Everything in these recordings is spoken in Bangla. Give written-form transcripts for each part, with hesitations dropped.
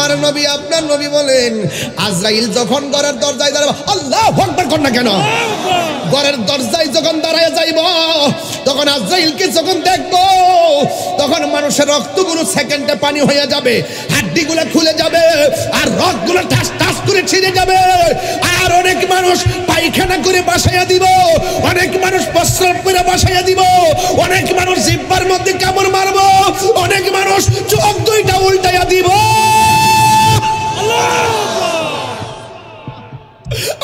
আমার নবী আপনার নবী বলেন আজরাইল যখন ঘরের দরজায় দাঁড়াবে, আল্লাহু আকবার কর না কেন, ঘরের দরজায় যখন দাঁড়ায় যাইব তখন আজরাইলকে যখন দেখব তখন মানুষের রক্তগুলো সেকেন্ডে পানি হয়ে যাবে, হাড্ডিগুলো খুলে যাবে আর রক্তগুলো ঠাস ঠাস করে ছিঁড়ে যাবে। আর অনেক মানুষ পায়খানা করে বাসাইয়া দিব, অনেক মানুষ প্রস্রাব করে বাসাইয়া দিব, অনেক মানুষ জিহ্বার মধ্যে কামড় মারবো, অনেক মানুষ চোখ দুইটা উল্টাইয়া দিব।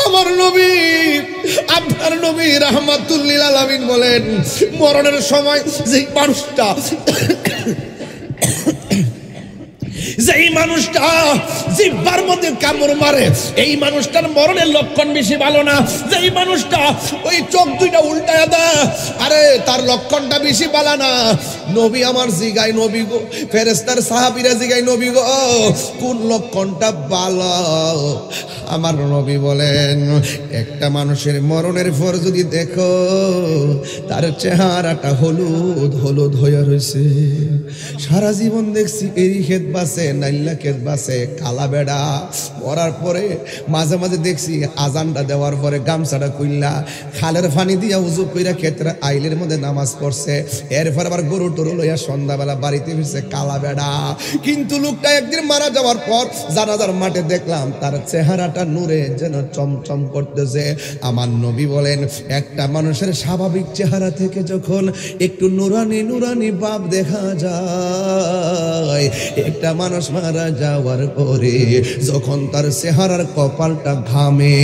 আমার নবী আপনার নবী রাহমাতুল লিল আলামিন বলেন মরণের সময় যেই মানুষটা যেই মানুষটা জিহ্বার মধ্যে কামড় মারে এই মানুষটার মরণের লক্ষণ বেশি ভালো না। যেই মানুষটা ওই চোখ দুইটা উল্টায়া দেয় আরে তার লক্ষণটা বেশি ভালো না। নবী আমার জিগাই নবী গো, ফেরেশতার সাহাবীরা জিগাই নবী গো কোন লক্ষণটা ভালো? আমার নবী বলেন একটা মানুষের মরণের পর যদি দেখো তার চেহারাটা হলুদ হলুদ হয়ে রয়েছে, সারা জীবন দেখছি এরি ক্ষেত বাসে নাইল্লা ক্ষেত বাসে কালা বেড়া, মরার পরে মাঝে মাঝে দেখছি আজানটা দেওয়ার পরে গামছাটা কইলা খালের পানি দিয়া উজু কইরা ক্ষেতের আইলের মধ্যে নামাজ পড়ছে, এরপর আবার গরু টরু লইয়া সন্ধ্যাবেলা বাড়িতে ফিরছে কালা বেড়া। কিন্তু লোকটা একদিন মারা যাওয়ার পর জানাজার মাঠে দেখলাম তার চেহারাটা নূরে যেন চমচম করতেছে। আমার নবী বলেন একটা মানুষের স্বাভাবিক চেহারা থেকে যখন একটু নুরানি নুরানি ভাব দেখা যায়, একটা মানুষ মারা যাওয়ার পরে যখন তার চেহারার কপালটা ঘামে,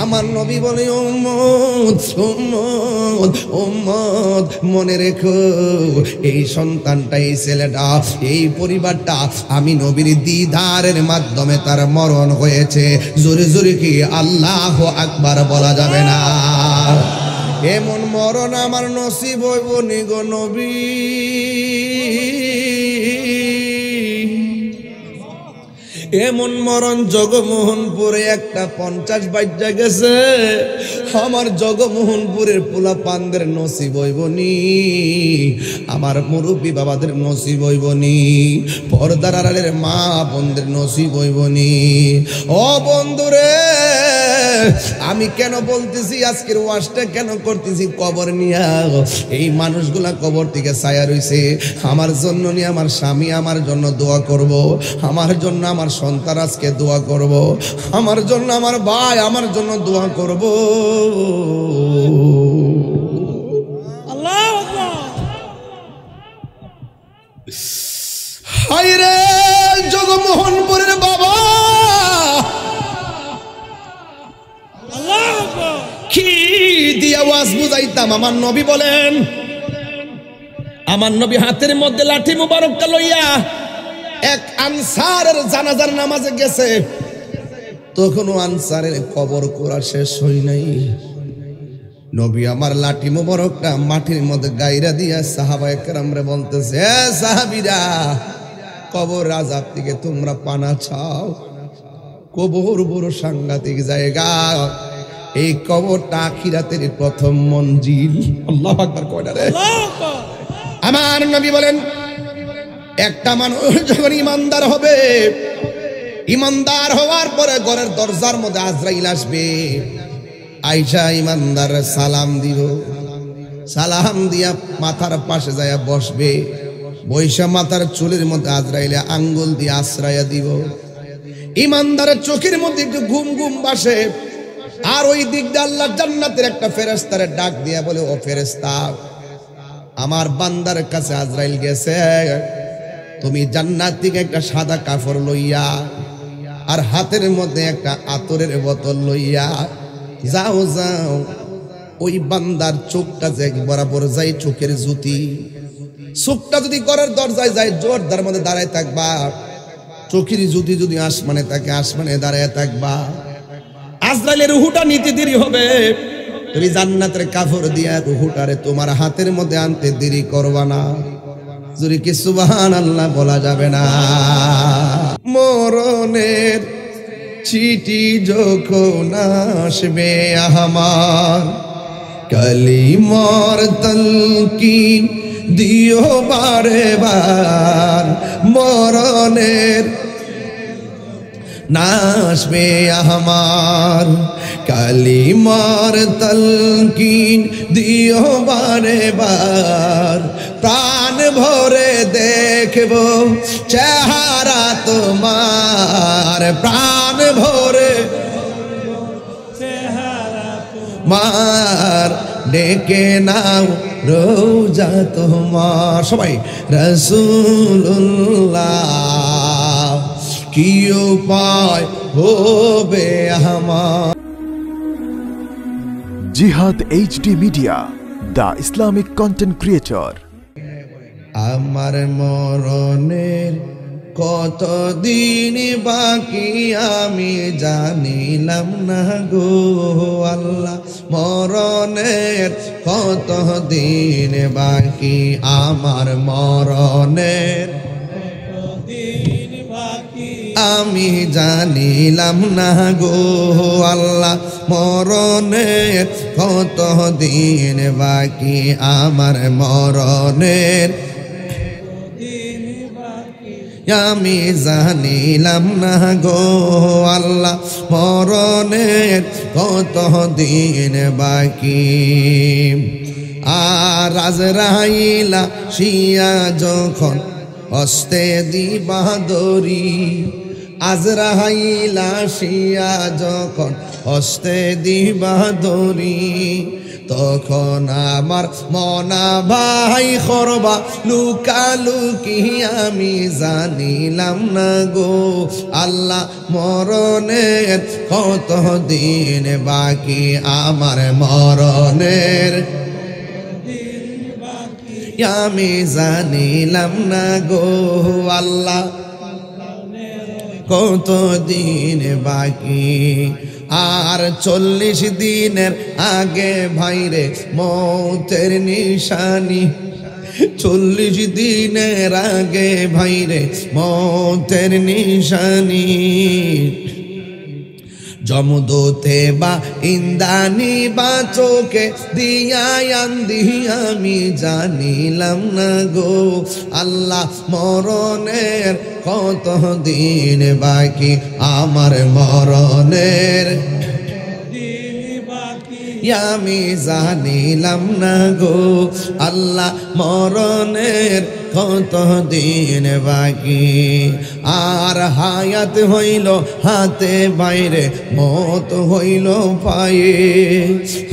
আমার নবী বলে উম্মত উম্মত উম্মত মনে রেখো এই সন্তানটা এই ছেলেটা এই পরিবারটা আমি নবীর দিদারের মাধ্যমে তার মরণ হয়েছে। জোরে জোরে কি আল্লাহু আকবার বলা যাবে না? এমন মরণ আমার নসিব হইব নি গো নবী। এমন মরণ জগমোহনপুরে একটা 50 বাজ্যা গেছে, আমার জগমোহনপুরের পোলা পানদের নসিব হইবনি, আমার মুরব্বী বাবাদের নসিব হইবনি, পর্দার আড়ালের মা বোনদের নসিব হইবনি। ও বন্ধুরে আমি কেন বলতেছি আজকের ওয়াজটা কেন করতেছি কবর নিয়া? এই মানুষগুলা কবর থেকে ছায়া রইছে, আমার জন্য নিয়ে আমার স্বামী আমার জন্য দোয়া করব, আমার জন্য আমার সন্তান আজকে দোয়া করব, আমার জন্য আমার ভাই আমার জন্য দোয়া করব। আল্লাহু আকবার। হায় রে জগমোহনপুরের বাবা, আল্লাহু আকবার। কি দিয়া ওয়াজ বুঝাইতাম? আমার নবী বলেন, আমার নবী হাতের মধ্যে লাঠি মুবারকটা লইয়া এক আনসারের জানাজার নামাজে গেছে, তখনও আনসারের কবর করা শেষ হই নাই। নবী আমার লাঠি মুবারকটা মাটির মধ্যে গাইরা দিয়া সাহাবায়ে কেরামরে বলতেছে, হে সাহাবীরা কবর আযাব থেকে তোমরা পানা চাও, কবর বড় সাংঘাতিক জায়গা, এই কবরটা আখিরাতের প্রথম মঞ্জিল। আল্লাহু আকবার কয়টা রে? আল্লাহু আকবার। আমার নবী বলেন একটা মানুষ যখন ইমানদার হবে, ইমানদার হওয়ার পরে ঘরের দরজার মধ্যে আজরাইল আসবে, আয়েশা ইমানদার সালাম দিব, সালাম দিয়া মাথার পাশে যায় বসবে, বৈশা মাথার চুলের মধ্যে আজরাইলে আঙ্গুল দিয়ে আশ্রয়া দিব। ইমানদারের চোখের মধ্যে একটু ঘুম ঘুম বাসে, আর ওই দিক দিয়ে আল্লাহ জান্নাতের একটা ফেরেশতারে ডাক দিয়া বলে, ও ফেরেশতা আমার বান্দার কাছে আজরাইল গেছে, তুমি জান্নাত থেকে একটা সাদা কাপড় লইয়া আর হাতের মধ্যে একটা আতরের বোতল লইয়া যাও যাও ওই বান্দার চোখটা যে বরাবর যাই চোখের জ্যোতি, চোখটা যদি ঘরের দরজায় যায় জোরদার মধ্যে দাঁড়ায় থাকবা, চোখের জ্যোতি যদি আসমানে থাকে আসমানে দাঁড়ায় থাকবা, আজরাইলের রুহুটা নিতে দেরি হবে, তুমি জান্নাতের কাপড় দিয়া রুহুটারে তোমার হাতের মধ্যে আনতে দেরি করবা না। যদি কি সুবহানাল্লাহ বলা যাবে না? মরণের চিঠি যখন আসবে আমার, কালিমার তালকিন দিও বারে বার, মরণের নাশবে আমার কালিমার তলকিন দিও বারে বার প্রাণ ভরে দেখব চেহারা তোমার প্রাণ ভরে মার ডেকে নাও রোজা তোমার সবাই রাসূলুল্লাহ কি উপায় হবে আমার Jihad HD Media, the Islamic content creator. আমার মরণের কতদিন বাকি আমি জানিলাম না গো আল্লাহ মরণের কতদিন বাকি আমার মরণের আমি জানিলাম না গো আল্লাহ মরণের কতদিন বাকি আমার মরণের আমি জানিলাম না গো আল্লাহ মরণের কতদিন বাকি আর আজরাইলা শিয়া যখন হস্তে দিবা দড়ি আজরাইলা শিয়া যখন হস্তে দিবা দড়ি তখন আমার মনা ভাই করবা লুকালুকি আমি জানিলাম না গো আল্লাহ মরণের কতদিন বাকি আমার মরণের আমি জানিলাম না গো আল্লাহ কতদিন বাকি আর 40 দিনের আগে ভাইরে মৌতের নিশানি 40 দিনের আগে ভাইরে মৌতের নিশানি জমদূতে বা ইন্দানি বা চোখে দিয়ায়ান্দি আমি জানিলাম না গো আল্লাহ মরণের কতদিন বাকি আমার মরণের আমি জানিলাম না গো আল্লাহ মরণের কতদিন বাকি আর হায়াত হইল হাতে বাইরে মত হইল পায়ে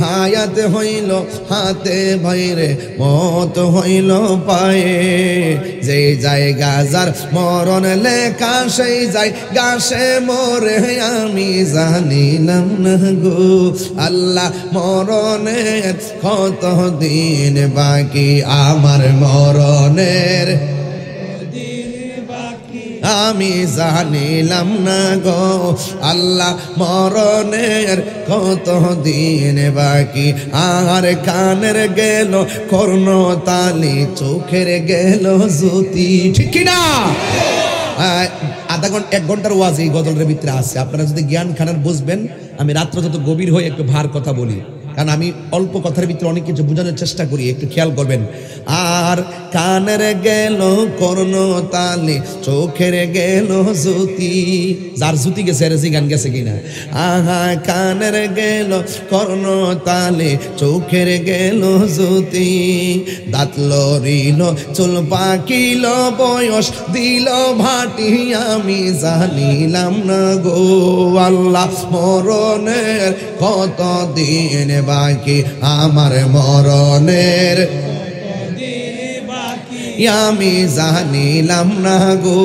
হায়াত হইল হাতে বাইরে মত হইল পায়ে যে জায়গা যার মরণ লেখা সেই জায়গা সে মরে আমি জানিলাম না গো আল্লাহ মরণের কতদিন বাকি আমার মরণের আমি জানিলাম না গো আল্লাহ মরণের কতদিন বাকি আর কানের গেল কর্ণ তালি চোখের গেল জ্যোতি ঠিক কিনা আধা ঘন্টা 1 ঘন্টার ওয়াজ এই গজলের ভিতরে আছে আপনারা যদি জ্ঞান খানার বুঝবেন আমি রাত্রে যত গভীর হয়ে একটু ভার কথা বলি কারণ আমি অল্প কথার ভিতরে অনেক কিছু বোঝানোর চেষ্টা করি একটু খেয়াল করবেন আর কানের গেল কর্ণ তালে চোখের গেল জ্যোতি যার জ্যোতি গেছে রেজি গান গেছে কিনা আহা কানের গেল কর্ণ তালে চোখের গেল জ্যোতি দাঁত লরিল চুল পাকিল বয়স দিল ভাটি আমি জানিলাম না গো আল্লাহ মরণের কত দিন বাকি আমার মরণের আমি জানিলাম না গো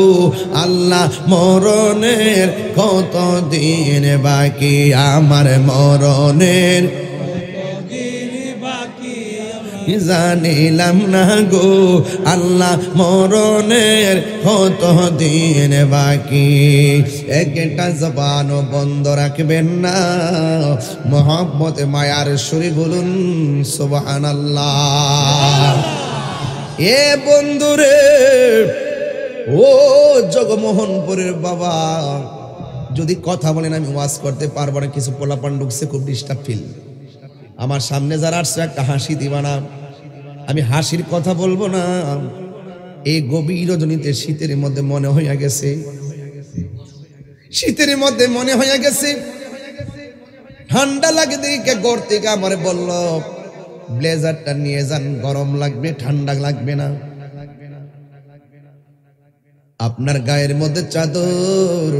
আল্লাহ মরণের কত দিন বাকি আমার মরণের জানিলাম না গো আল্লাহ মরণের কত দিন বাকি একটা জবান বন্ধ রাখবেন না মোহাম্মদ মায়ার সুরে বলুন সুবহানাল্লাহ এ বন্ধুরে ও জগমোহনপুরের বাবা যদি কথা বলেন আমি ওয়াজ করতে পারবো না কিছু পোলাপান ঢুকছে খুব ডিস্টার্ব ফিল আমার সামনে যারা আসছে একটা হাসি দিবা না আমি হাসির কথা বলবো না এই গভীর রজনীতে শীতের মধ্যে মনে হইয়া গেছে শীতের মধ্যে মনে হয়ে গেছে ঠান্ডা লাগে, দেখে ঘর থেকে আমার বলল ব্লেজারটা নিয়ে যান, গরম লাগবে, ঠান্ডা লাগবে না। আপনার গায়ের মধ্যে চাদর,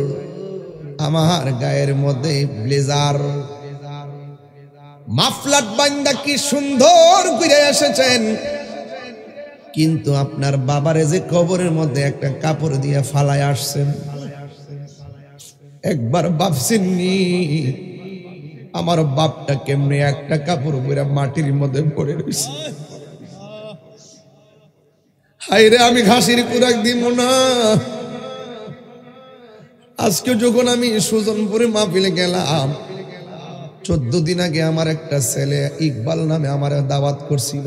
আমার গায়ের মধ্যে ব্লেজার। মাফলার বান্দা কি সুন্দর ঘুরে এসেছেন, কিন্তু আপনার বাবারে যে কবরের মধ্যে একটা কাপড় দিয়ে ফালায় আসছেন, একবার ভাবছেননি আমার বাপটা কেমনে একটা কাপড় পরে মাটির মধ্যে পড়ে রয়েছে? হায়রে আমি ঘাসের কুরাক দিব না। আজকে যখন আমি সুজনপুরে মাহফিলে গেলাম, 14 দিন আগে আমার একটা ছেলে ইকবাল নামে আমার দাওয়াত করছিল,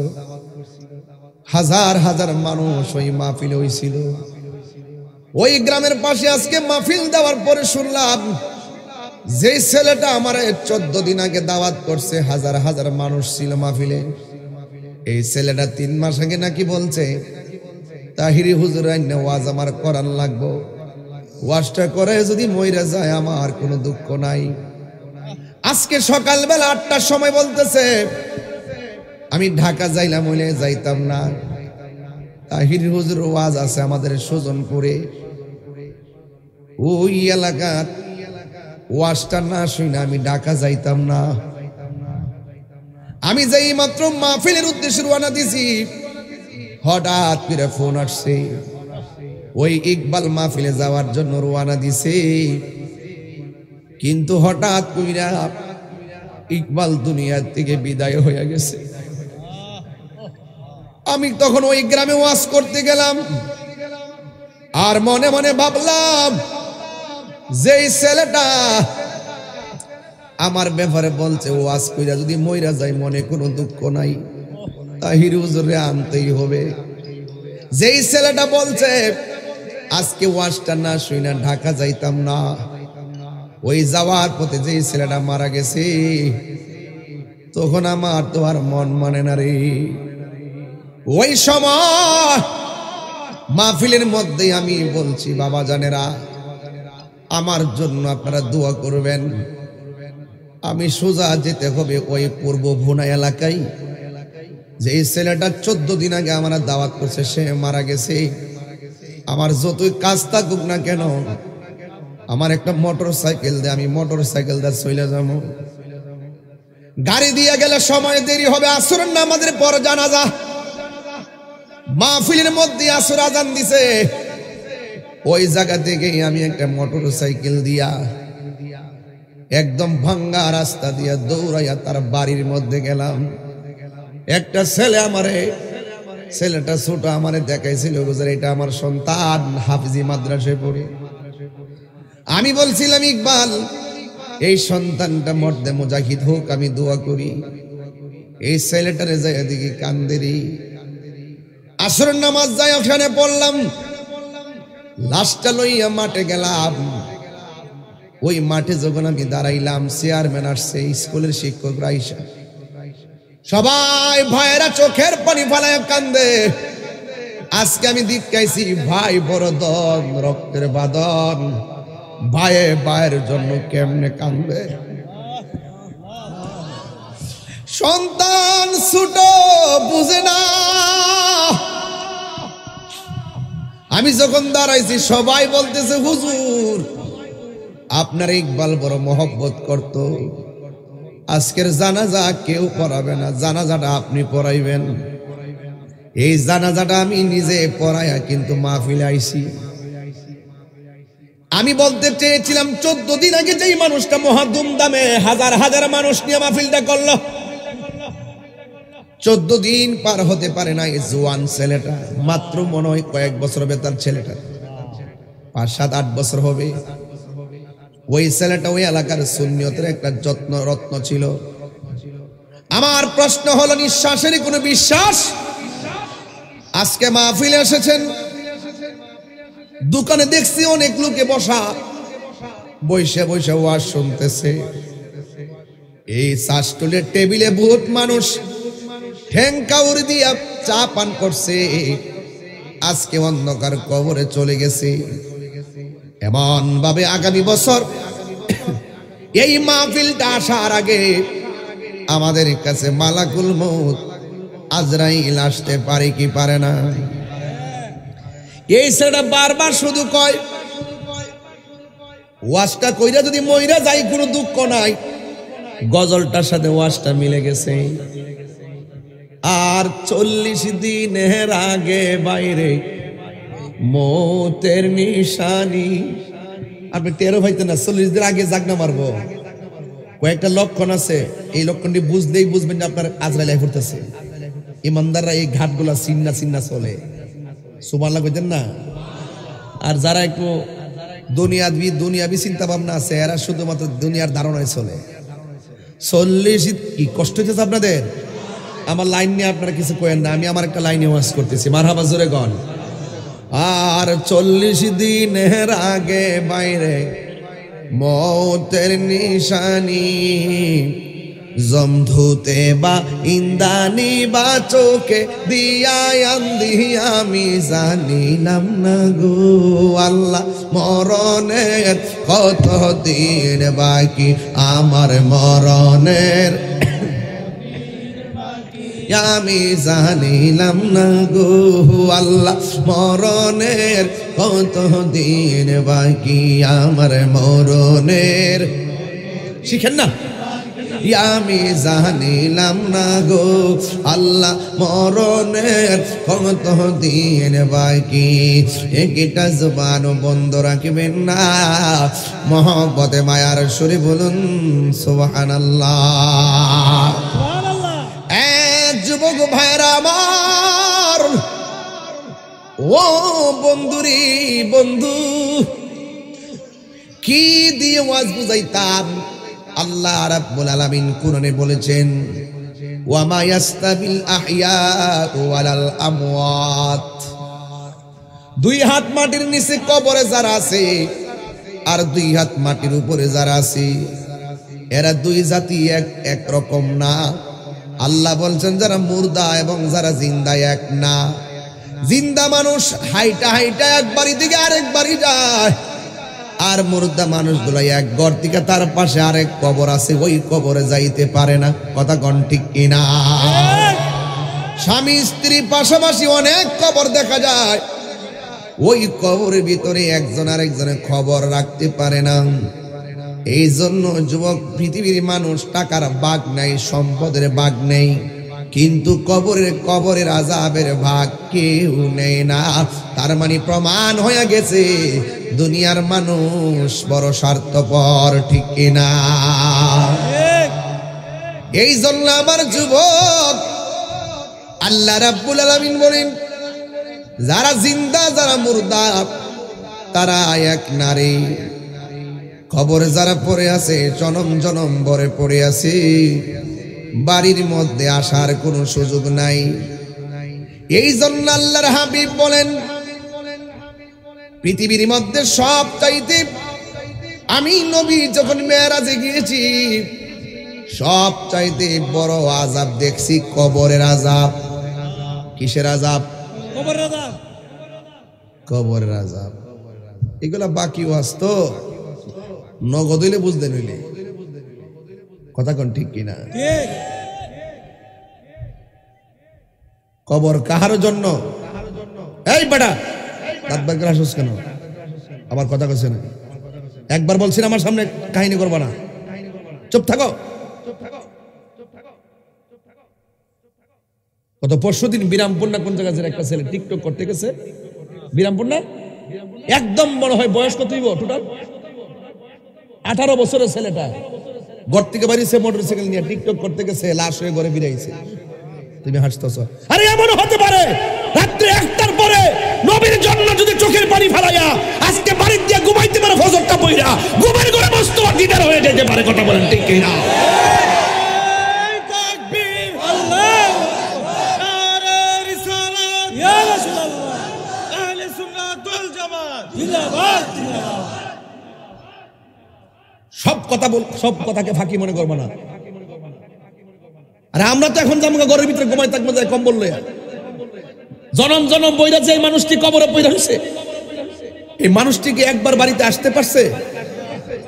হাজার হাজার মানুষ ওই মাহফিলে হইছিল। ওই গ্রামের পাশে আজকে মাহফিল দেওয়ার পরে শুনলাম যে ছেলেটা আমার 14 দিন আগে দাওয়াত করছে, হাজার হাজার মানুষ ছিল মাহফিলে, এই ছেলেটা 3 মাস আগে নাকি বলছে তাহিরি হুজুর আইনা ওয়াজ আমার করার লাগবো, ওয়াজটা করে যদি মইরা যায় আমার কোনো দুঃখ নাই। আজকে সকালবেলা 8টার সময় বলতেছে আমি ঢাকা যাইলাম, হইলে যাইতাম না, তাহিরি হুজুর ওয়াজ আছে আমাদের সুজনপুরে, ওই এলাকার ওয়াজটা না শুনে আমি ঢাকা যাইতাম না। আমি যেই মাত্র মাহফিলের উদ্দেশ্যে রওনা দিছি, হঠাৎ করে ফোন আসছে, ওই ইকবাল মাহফিলে যাওয়ার জন্য রওনা দিছে, কিন্তু হঠাৎ কইরা ইকবাল দুনিয়া থেকে বিদায় হয়ে গেছে। আমি তখন ওই গ্রামে ওয়াজ করতে গেলাম, আর মনে মনে ভাবলাম যেই ছেলেটা আমার ব্যাপারে বলছে ওয়াজ কইরা যদি মইরা যায় মনে কোনো দুঃখ নাই, তাহির হুজুরে আনতেই হবে। যেই ছেলেটা বলছে আজকে ওয়াজটা না শুইনা ঢাকা যাইতাম না, ওই যাওয়ার পথে যেই ছেলেটা মারা গেছে, তখন আমার তো আর মন মানে না রে। ওই সময় মাহফিলের মধ্যে আমি বলছি বাবা জানেরা আমার জন্য আপনারা দোয়া করবেন, আমি সোজা যেতে হবে ওই পূর্ব ভুনা এলাকায়, যে এই ছেলেটা 14 দিন আগে আমার দাওয়াত করছে সে মারা গেছে। আমার যতই কাজ থাকুক না কেন, আমার একটা মোটর সাইকেল দিয়ে আমি মোটর সাইকেল দিয়ে চলে যাব। গাড়ি দিয়ে গেলে সময় দেরি হবে, আসরের নামাজের পর জানাজা। মাহফিলের মধ্যে আসর আজান দিছে, ওই জায়গা থেকে আমি একটা মোটর সাইকেল দিয়া একদম ভাঙ্গা রাস্তা দিয়া দৌড়াইয়া তার বাড়ির মধ্যে গেলাম। একটা ছেলে আমারে, ছেলেটা ছোট আমারে দেখাইছিল এটা আমার সন্তান, হাফিজি মাদ্রাসায় পড়ে। আমি বলছিলাম ইকবাল এই সন্তানটা মর্দে মুজাহিদ হোক, আমি দোয়া করি। এই ছেলেটারে যাই এদিকে কান্দেরি। আসরের নামাজ যাই ওখানে পড়লাম, লাশটা লইয়া মাঠে গেলাম। ওই মাঠে যখন আমি দাঁড়াইলাম, চেয়ারম্যান আসছে, স্কুলের শিক্ষকরা আইসা, সবাই ভাইয়েরা চোখের পানি ফালায় কান্দে। আজকে আমি দেখাইছি ভাই বড় দন, রক্তের বাদন, ভাইয়ে ভাইয়ের জন্য কেমনে কান্দে। সন্তান ছোট বুঝে না। আমি যখন দাঁড়াইছি সবাই বলতেছে হুজুর আপনার ইকবাল বড় মহব্বত করত, আজকের জানাজা কেউ পড়াবে না, জানাজাটা আপনি পড়াইবেন। এই জানাজাটা আমি নিজে পড়াইয়া কিন্তু মাহফিলে আইছি। আমি বলতে চেয়েছিলাম 14 দিন আগে যেই মানুষটা মহা ধুমধামে হাজার হাজার মানুষ নিয়ে মাহফিলটা করলো, 14 দিন পার হতে পারে না এই জোয়ান ছেলেটা, মাত্র মনে হয় কয়েক বছর হবে তার ছেলেটা, 5, 7, 8 বছর হবে। ওই ছেলেটা ওই এলাকার সুন্নিয়তের একটা যত্ন রত্ন ছিল। আমার প্রশ্ন হলো নিঃশ্বাসেরই কোনো বিশ্বাস? আজকে মাহফিলে এসেছেন, দোকানে দেখছি অনেক লোকে বসা, বসে বসে ওয়াজ শুনতেছে। এই চাষটুলের টেবিলে বহুত মানুষ ঠ্যাং কাউরি দিয়া চা পান করছে। আজকে অন্ধকার কবরে চলে গেছে। এমন ভাবে আগামী বছর এই মাহফিলটা আসার আগে আমাদের কাছে মালাকুল মউত আজরাইল আসতে পারে কি পারে না? এই ছেলেটা বারবার শুধু কয় ওয়াজটা কইরা যদি মইরা যাই কোনো দুঃখ নাই। গজলটার সাথে ওয়াজটা মিলে গেছে। আর 40 দিনের আগে বাইরে মৌতের নিশানি। আপনি টেরো ভাইতেন না 40 দিন আগে জাগনা মারবো। কয়েকটা লক্ষণ আছে, এই লক্ষণটি বুঝলেই বুঝবেন যে আপনার আজরাইল আইয়া পড়তেছে। ইমানদাররা এই ঘাটগুলা চিন্না চিন্না চলে, সুবহানাল্লাহ কইতেন না? আর যারা একটু দুনিয়াবি চিন্তা ভাবনা আছে এরা শুধুমাত্র দুনিয়ার ধারণায় চলে। 40 কি কষ্ট হইতেছে আপনাদের? আমার লাইন নিয়ে আপনারা কিছু কয়েন না, আমি আমার একটা লাইনে ওয়াজ করতেছি, মারহাবা জোরে গন। আর 40 দিনের আগে বাইরে মৌতের নিশানি, জমধুতে বা ইন্দানি বা চোখে দিয়া আন্দি আমি জানিলাম না গো আল্লাহ মরণের কত দিন বাকি, আমার মরণের আমি জানিলাম না গো আল্লাহ মরণের কত দিন বাকি, আমার মরণের। শিখেন না? আমি জানিলাম না গো আল্লাহ মরণের কত দিন বাকি। একটা জবান বন্ধ রাখবেন না, মহব্বতে মায়ার সুরে বলুন সুবহানাল্লাহ। যুবক ভাইরা আমার, ও বন্ধুরি বন্ধু, কি দিয়ে ওয়াজ বুঝাইতাম? আল্লাহ রাব্বুল আলামিন কুরআনে বলেছেন ওয়া মা ইয়াস্তাবিল আহইয়া ওয়ালাল আমওয়াত। 2 হাত মাটির নিচে কবরে যারা আছে আর 2 হাত মাটির উপরে যারা আছে, এরা 2 জাতি এক রকম না। আল্লাহ বলছেন যারা মুর্দা এবং যারা জিন্দা এক না। জিন্দা মানুষ হাইটা হাইটা এক বাড়ি থেকে আরেক বাড়ি যায়, আর মুর্দা মানুষগুলো এক ঘর থেকে তার পাশে আরেক কবর আছে, ওই কবরে যাইতে পারে না। কথা কোন ঠিক কিনা? স্বামী স্ত্রী পাশাপাশি অনেক কবর দেখা যায়, ওই কবরের ভিতরে একজন আরেকজনের খবর রাখতে পারে না। এই জন্য যুবক, পৃথিবীর মানুষ টাকার ভাগ নাই, সম্পদের ভাগ নেই, কিন্তু কবরের আযাবের ভাগ কেউ নেই না। তার মানে প্রমাণ হয়ে গেছে দুনিয়ার মানুষ বড় স্বার্থপর, ঠিক কিনা? এই জন্য আমার যুবক, আল্লাহ রাব্বুল আলামিন বলেন যারা জিন্দা যারা মুর্দা তারা এক নারী। কবরে যারা পড়ে আছে জনম জনম ভরে পড়ে আছে, বাড়ির মধ্যে আসার কোনো সুযোগ নাই। এই জন্য আল্লাহর হাবিব বলেন পৃথিবীর মধ্যে সব চাইতে আমি নবী যখন মেরাজে গিয়েছি সব চাইতে বড় আযাব দেখছি কবরের আযাব। কিসের আযাব? কবরের আযাব। কবরের আযাব। এগুলা বাকি ওয়াজ তো, নগদ হইলে বুঝতে নইলে। কথা কোন ঠিক কিনা? ঠিক। কবর কাহার জন্য? এই বেটা দাঁত বার করে হাসুস কেন? আবার কথা কইছে না। একবার বলছি না আমার সামনে কাহিনী করবা না, চুপ থাকো। কত পরশুদিন বিরামপুর না কোন জায়গায় একটা ছেলে টিকটক করতে গেছে, বিরামপুর না, একদম বড় হয়, বয়স কত হইব টোটাল? 18 বছরের ছেলেটা ঘর থেকে বাড়িছে মোটরসাইকেল নিয়ে, টিকটক করতে গেছে, লাশ হয়ে ঘরে ফিরাইছে। তুমি হাসতেছ? আরে এমন হতে পারে রাত্রে 1টার পরে নবীর জন্য যদি চোখের পানি ফেলাইয়া আজকে বাড়ি দিয়ে ঘুমাইতে পারে, ফজরটা পইরা ঘুমের ঘরে বসতে দিদার হয়ে যেতে পারে। কথা বলেন ঠিক কিনা? তাকবীর, আল্লাহু নারে রিসালাত, ইয়া রাসূলুল্লাহ, আহলে সুন্নাত ওয়াল জামাত, জিন্দাবাদ জিন্দাবাদ। সব কথাকে ফাঁকি মনে করবো না। আরে আমরা তো এখন জামগা ঘরের ভিতরে ঘুমাই থাকবো যায় কম্বল লইয়া। জনম জনম বইরা যে মানুষটি কবরে পইরা হইছে, এই মানুষটিকে একবার বাড়িতে আসতে পারছে?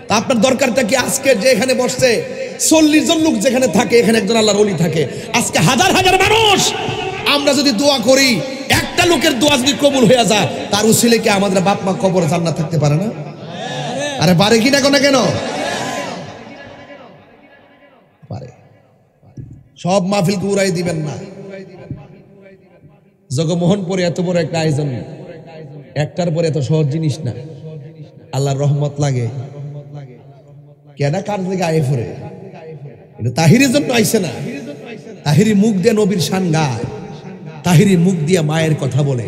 তা আপনার দরকারটা কি? আজকে যে এখানে বসছে 40 জন লোক যেখানে থাকে, এখানে একজন আল্লাহর ওলি থাকে। আজকে হাজার হাজার মানুষ, আমরা যদি দোয়া করি, একটা লোকের দোয়া যদি কবুল হয়ে যায়, তার উসিলে কি আমাদের বাপ মা কবরে জান্নাত থাকতে পারে না? আরে পারে কি না? কেন পারে? সব মাহফিলকে উড়াই দিবেন না। জগমোহনপুরে এত বড় একটা আয়োজন, একটার পরে এত সহজ জিনিস না। আল্লাহর রহমত লাগে কেনা কার থেকে আয়ে ফুরে। এটা তাহিরের জন্য আইছে না। তাহিরি মুখ দিয়ে নবীর শান গায়, তাহিরি মুখ দিয়ে মায়ের কথা বলে,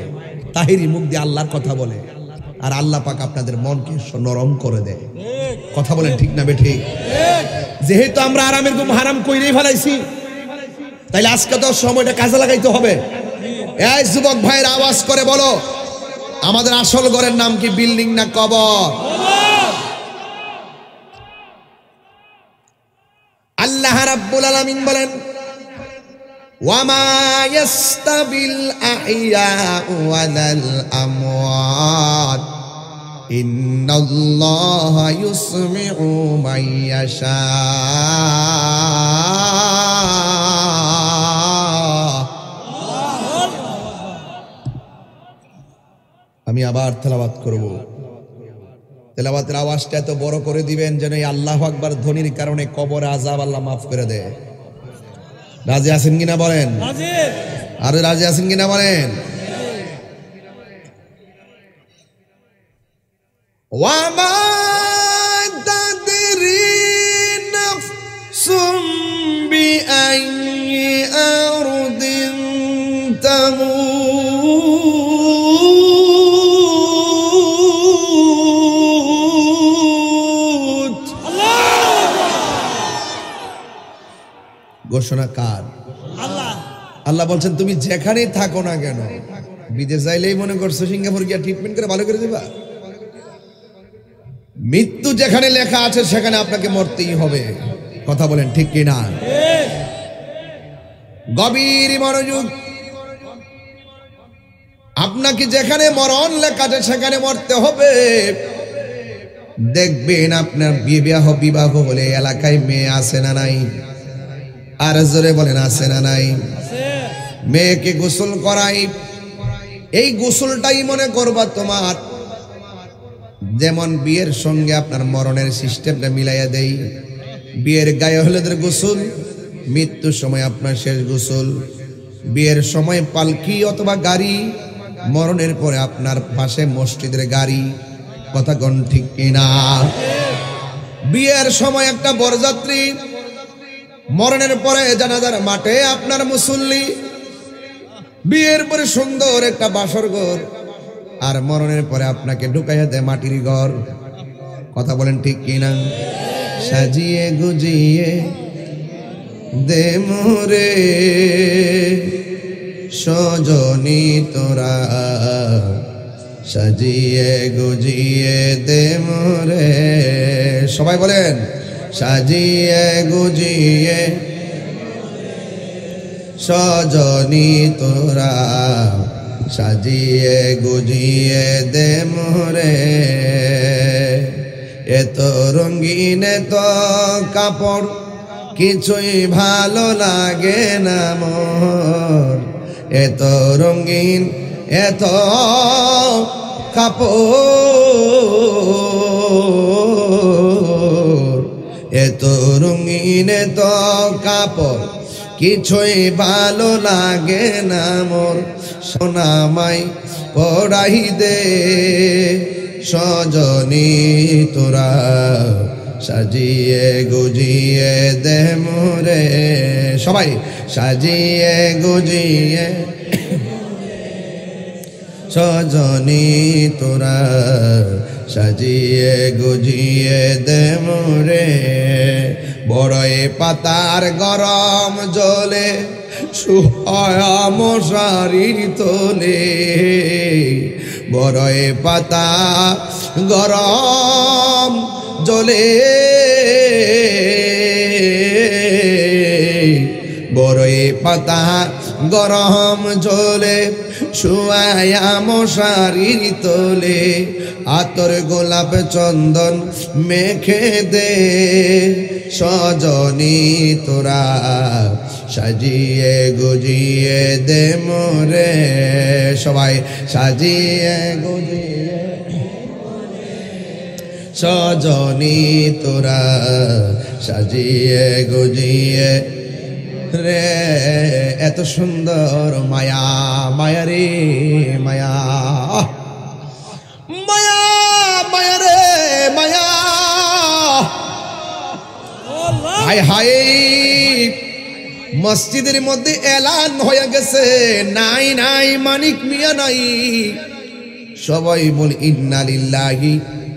তাহিরি মুখ দিয়ে আল্লাহর কথা বলে, আর আল্লাহ পাক আপনাদের মনকে নরম করে দেয়। কথা বলেন ঠিক না বেঠিক? যেহেতু আমরা আরামের ঘুম হারাম কইরেই ফেলাইছি, তাইলে আজকে তো সময়টা কাজে লাগাইতে হবে। এই যুবক ভাইয়ের আওয়াজ করে বলো, আমাদের আসল ঘরের নাম কি? বিল্ডিং না কবর? আল্লাহ রাব্বুল আলামিন বলেন, ওয়ামা ইয়াস্তাবিল আহইয়া ওয়ালাল আমওয়াত ইন্নাল্লাহা ইউসমিউ মান ইয়াশা। আমি আবার তেলাওয়াত করব। তেলাওয়াতের আওয়াজটা এত বড় করে দিবেন যেন এই আল্লাহু আকবার ধ্বনির কারণে কবরে আযাব আল্লাহ মাফ করে দেয়। রাজি আছেন কিনা বলেন? আরে রাজি আছেন কিনা বলেন? ওয়ামা তাদরি নাফসুম বিআইয়ি আরদিন তামুত। ঘোষণা কার? আল্লাহ বলছেন, তুমি যেখানেই থাকো না কেন, বিদেশ যাইলেই মনে করছো সিঙ্গাপুর গিয়া ট্রিটমেন্ট করে ভালো করে দেবা? মৃত্যু যেখানে লেখা আছে সেখানে আপনাকে মরতেই হবে। কথা বলেন ঠিক কিনা? গভীর মনোযোগ। আপনাকে যেখানে মরণ লেখা আছে সেখানে মরতে হবে। দেখবেন আপনার বিবাহ হলে এলাকায় মেয়ে আছে না নাই? আর জোরে বলেন আছে না নাই? মেয়েকে গোসল করাই, এই গোসলটাই মনে করবা তোমার। যেমন বিয়ের সঙ্গে আপনার মরণের সিস্টেমটা মিলাইয়া দেই। বিয়ের গায়ে হলুদের গোসল, মৃত্যুর সময় আপনার শেষ গোসল। বিয়ের সময় পালকি অথবা গাড়ি, মরণের পরে আপনার পাশে মসজিদের গাড়ি। কথা কোন ঠিক কিনা? বিয়ের সময় একটা বরযাত্রী, মরণের পরে জানাজার মাঠে আপনার মুসল্লি। বিয়ের পরে সুন্দর একটা বাসর ঘর, আর মরণের পরে আপনাকে ঢুকাইয়া দেয় মাটির ঘর। কথা বলেন ঠিক কিনা? সাজিয়ে গুজিয়ে দে মোরে সজনী তোরা, সাজিয়ে গুজিয়ে দে মোরে। সবাই বলেন, সাজিয়ে গুজিয়ে সজনী তোরা, সাজিয়ে গুজিয়ে দে মোরে। এত রঙিন এত কাপড় কিছুই ভালো লাগে না মোর। এত রঙিন এত কাপড়, এত রঙিন এত কাপড় কিছুই ভালো লাগে না মোর। সোনামাই পড়াই দে সজনী তোরা, সাজিয়ে গুজিয়ে দে মোরে। সবাই সাজিয়ে গুজিয়ে সজনী তোরা, সাজিয়ে গুজিয়ে দে মোরে। বড়ই পাতার গরম জলে শুয়া মশারির তোলে। বড়ই পাতা গরম জলে, বড়ই পাতা গরম জলে শুয়ায়া মশারির তোলে আতর গোলাপ চন্দন মেখে দে সজনী তোরা সাজিয়ে গুজিয়ে দে মোরে সবাই সাজিয়ে গুজিয়ে সজনী তোরা সাজিয়ে গুজিয়ে রে এত সুন্দর মায়া মায়া রে মায়া মায়া মায়া রে মায়া হায় হায় মসজিদের মধ্যে এলান হয়ে গেছে নাই নাই মানিক মিয়া নাই সবাই বল ইন্না লিল্লাহি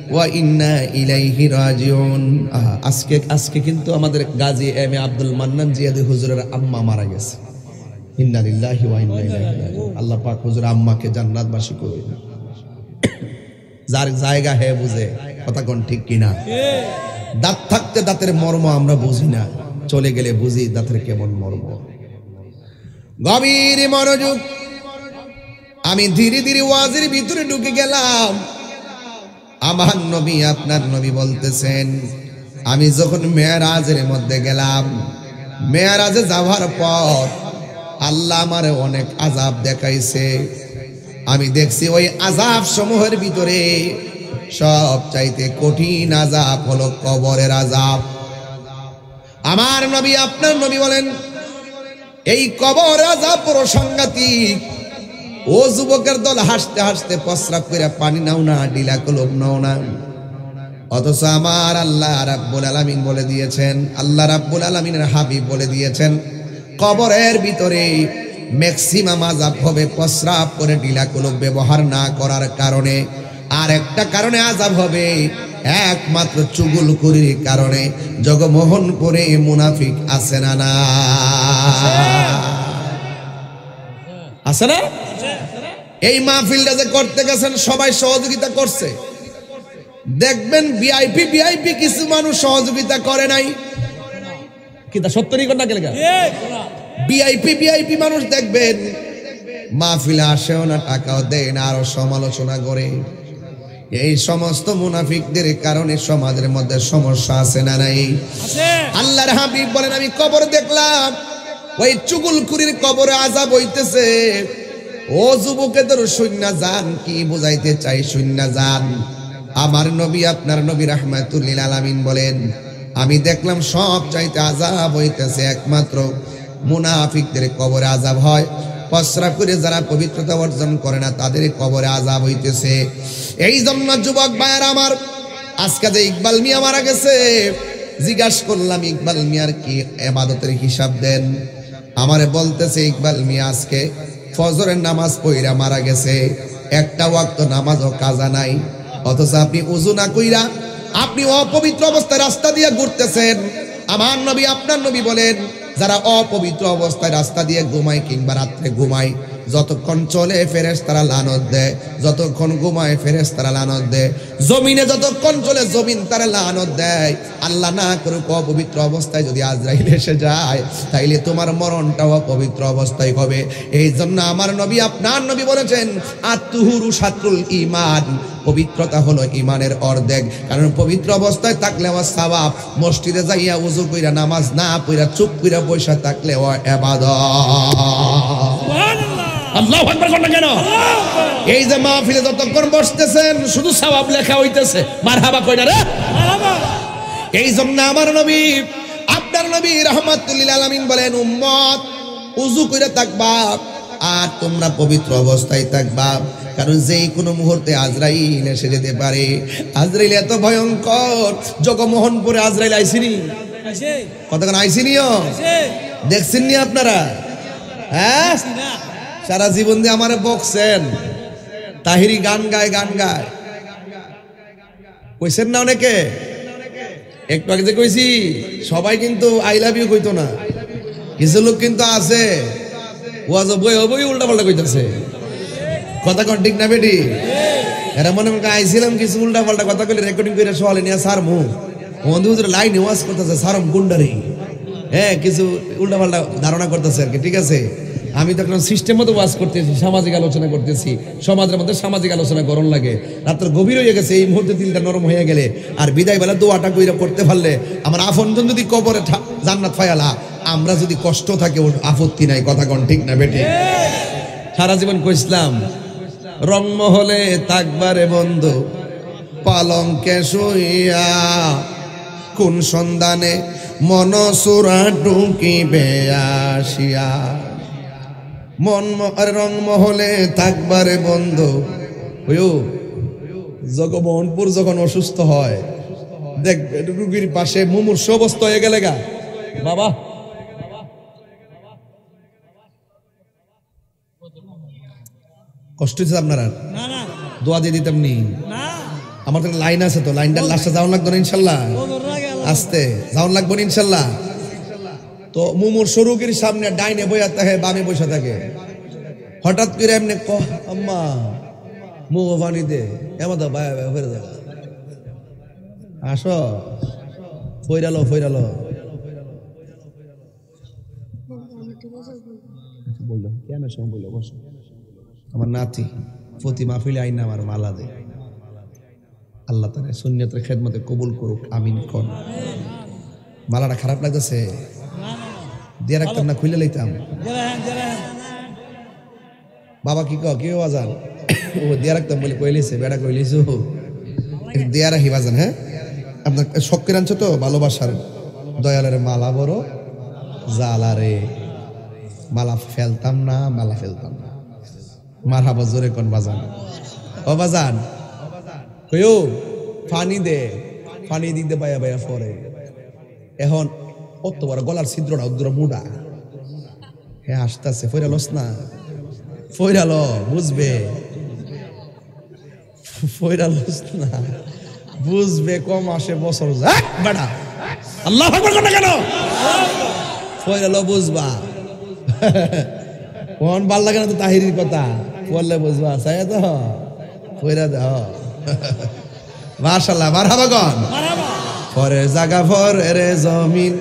ওয়া ইন্না ইলাইহি রাজিউন আজকে কিন্তু আমাদের গাজী এম এ আব্দুল মান্নান জিয়াদি হুজুরের আম্মা মারা গেছে ইন্না লিল্লাহি ওয়া ইন্না ইলাইহি রাজিউন আল্লাহ পাক হুজুর আম্মাকে জান্নাতবাসী করুন যার জায়গা হে বুঝে কথা কোন ঠিক কিনা দাঁত থাকতে দাঁতের মর্ম আমরা বুঝি না চলে গেলে বুঝি দাঁতের কেমন মর্ম গভীর মনোযোগ আমি ধীরে ধীরে ওয়াজের ভিতরে ঢুকে গেলাম আমার নবী আপনার নবী বলতেছেন আমি যখন মেরাজের মধ্যে গেলাম মেরাজে যাওয়ার পর আল্লাহ আমারে অনেক আযাব দেখাইছে আমি দেখছি ওই আযাব সমূহের ভিতরে সব চাইতে কঠিন আযাব হলো কবরের আযাব আমার নবী আপনার নবী বলেন এই কবর আযাব বড় সাংঘাতিক ও যুবকের দল হাসতে হাসতে প্রস্রাব করে পানি নাও না ডিলা কলম নাও না অথচ আমার আল্লাহ রাব্বুল আলামিন বলে দিয়েছেন আল্লাহ রাব্বুল আলামিনের হাবিব বলে দিয়েছেন কবরের ভিতরে ম্যাক্সিমাম আযাব হবে প্রস্রাব করে ডিলা কলম ব্যবহার না করার কারণে আর একটা কারণে আযাব হবে একমাত্র চুগলখুরির কারণে জগমোহনপুরে মুনাফিক আছে না না আছে না এই মাহফিলটা যে করতে গেছেন সবাই সহযোগিতা করছে দেখবেন ভিআইপি কিছু মানুষ সহযোগিতা করে নাই কিন্তু সত্যি কোন না গেলে ভিআইপি মানুষ দেখবেন মাহফিলে আসেও না টাকাও দেয় না আরো সমালোচনা করে এই সমস্ত মুনাফিকদের কারণে সমাজের মধ্যে সমস্যা আছে না নাই আল্লাহর হাবিব বলেন আমি কবর দেখলাম ওই চুগলখুরির কবরে আযাব হইতেছে ও যুবকেদের শূন্য যান কি বুঝাইতে চাই শূন্য যান আমার নবী আপনার নবী রাহমাতুল লিল আলামিন বলেন আমি দেখলাম সব চাইতে আযাব হইতেছে একমাত্র মুনাফিকদের কবরে আযাব হয় প্রস্রাব করে যারা পবিত্রতা অর্জন করে না তাদের কবরে আযাব হইতেছে এই জন্য যুবক ভাইয়ের আমার আজকে যে ইকবাল মিয়া মারা গেছে জিজ্ঞাসা করলাম ইকবাল মিয়ার কি ইবাদতের হিসাব দেন আমারে বলতেছে ইকবাল মিয়া আজকে ফজরের নামাজ পড়া মারা গেছে একটা ওয়াক্ত নামাজও কাজা নাই অথচ আপনি ওযু না কইরা আপনি অপবিত্র অবস্থায় রাস্তা দিয়ে ঘুরতেছেন আমার নবী আপনার নবী বলেন যারা অপবিত্র অবস্থায় রাস্তা দিয়ে ঘুমায় কিংবা রাত্রে ঘুমায় যতক্ষণ চলে ফেরেশতারা লানত দেয় যতক্ষণ ঘুমায় ফেরেশতারা লানত দেয় জমিনে যতক্ষণ চলে জমিন তারা লানত দেয় আল্লাহ না করুক অপবিত্র অবস্থায় যদি আজরাইল এসে যায় তাইলে তোমার মরণটাও অপবিত্র অবস্থায় হবে এই জন্য আমার নবী আপনার নবী বলেছেন আত-তুহুরু শাতরুল ঈমান পবিত্রতা হলো ঈমানের অর্ধেক কারণ পবিত্র অবস্থায় থাকলে আমার সওয়াব মসজিদে যাইয়া ওযু কইরা নামাজ না পড়া চুপ কইরা বসে থাকলে ও ইবাদত সুবহানাল্লাহ আল্লাহু আকবার কোন কেন এই যে মাহফিলে যতক্ষণ বসতেছেন শুধু সওয়াব লেখা হইতেছে মারহাবা কইনা রে মারহাবা এই জন্য আমার নবী আপনার নবী রাহমাতুল লিল আলামিন বলেন উম্মত ওযু কইরা থাকবা আর তোমরা পবিত্র অবস্থায় থাকবা কারণ যেই কোনো মুহূর্তে আজরাইল এসে যেতে পারে আজরাইল এত ভয়ঙ্কর জগমোহনপুরে আজরাইল আইছিনি কতক্ষণ আইছিনিও দেখছেন নি আপনারা হ্যাঁ সারা জীবন দিয়ে আমারে বকছেন তাহিরি গান গায় কইছেন না অনেকে একটু আগে যে কইছি সবাই কিন্তু আই লাভ ইউ কইতো না কিছু লোক কিন্তু আছে ওয়াজ বই উল্টা পাল্টা কইতাছে কথা কোন ঠিক না বেটি এরা মনে মনে আইছিলাম কিছু উল্টা পাল্টা কথা কইলে রেকর্ডিং করে সওয়ালে নিয়ে সার মু বন্ধু হুজুর লাইনে ওয়াজ করতেছে সারম গুন্ডারি হ্যাঁ কিছু উল্টা পাল্টা ধারণা করতেছে আর কি ঠিক আছে আমি তো একটা সিস্টেম মতো ওয়াজ করতেছি, সামাজিক আলোচনা করতেছি, সমাজের মধ্যে সামাজিক আলোচনা গরম লাগে। রাত্র গভীর হয়ে গেছে, এই মুহূর্তে দিলটা নরম হয়ে গেলে আর বিদায় বেলা দোয়াটা কইরা করতে পারলে আমার আপনজন যদি কবরে জান্নাত পায়ালা, আমরা যদি কষ্ট থাকে ওর আপত্তি নাই। কথা কোন ঠিক না বেটি? সারা জীবন কইছিলাম রংমহলে থাকবারে বন্ধু পালঙ্কে শুইয়া, কোন সন্ধানে মনসুরা ঢুকিবে আসিয়া। রংমহলে থাকবারে বন্ধু জগমোহনপুর যখন অসুস্থ হয়, দেখবে রুগীর পাশে মুমূর্ষু অবস্থা হয়ে গেলে গা বাবা, কষ্ট হচ্ছে আপনারা? না না দোয়া দিয়ে দিতাম নি? না, আমার তো লাইন আছে, তো লাইনটা লাস্টে যাওয়ান লাগতো না ইনশাল্লাহ? ওদের আগে আস্তে যাওয়ান লাগবো না ইনশাল্লাহ? তো মুমূর্ষু রোগীর সামনে ডাইনে বইয়া থাকে, বামে বসে থাকে। হঠাৎ করে এমনি আম্মা মুখ পানি দে, এমন ফেরে দে, আসো ফইরালো ফইরালো বললো কেন সব বললো বসো। আমার নাতি প্রতি মাহফিলে আইনা আমার মালা দে। আল্লাহ তাআলা সুন্নাতের খেদমতে কবুল করুক, আমিন কোন। মালাটা খারাপ লাগতেছে? দিয়ে রাখতাম না, খুলে লইতাম? বাবা কি কও, কেউ আজান ও দিয়ে রাখতাম বলে কইলিছে, বেড়া কইলিছ দিয়া রাখি বাজান। হ্যাঁ, আপনার শখের আনছো তো ভালোবাসার দয়ালের মালা বড় জালা রে, মালা ফেলতাম না, মালা ফেলতাম না। মারহাবা জোরে কোন বাজান। ও বাজান কইও পানি দে, পানি দিতে বায়া বায়া পরে। এখন অত বড় গলার ছিদ্রটা উদ্র মুডা, হ্যাঁ আসতেছে, ফইরালস না, ফইরালো বুঝবে, ফইরালস না বুঝবে, কম আসে বছর যাক বেড়া আল্লাহ আকবার না কেন, ফইরালো বুঝবা। কোন ভাল লাগে না তো তাহিরির কথা বললে বুঝবা, চাই তো ফইরা দাও। মাশাআল্লাহ, মারহাবা গন। পরের জায়গা পরের জমিন,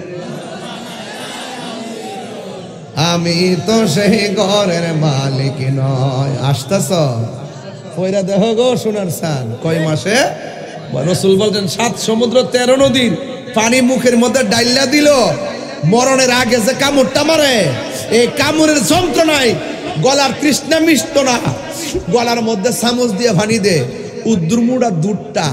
আমি তো সেই ঘরের মালিক নয়। আসতেছ ফইরা দেহ গো সোনার সান। কয় মাসে? রাসূল বলছেন 7 সমুদ্র 13 নদীর পানি মুখের মধ্যে ডাইলা দিল, মরণের আগে যে কামড়টা মারে, এই কামড়ের যন্ত্রণায় গলার তৃষ্ণা মিষ্ট না, গলার মধ্যে চামচ দিয়ে পানি দে, উদ্রমুড়া দুধটা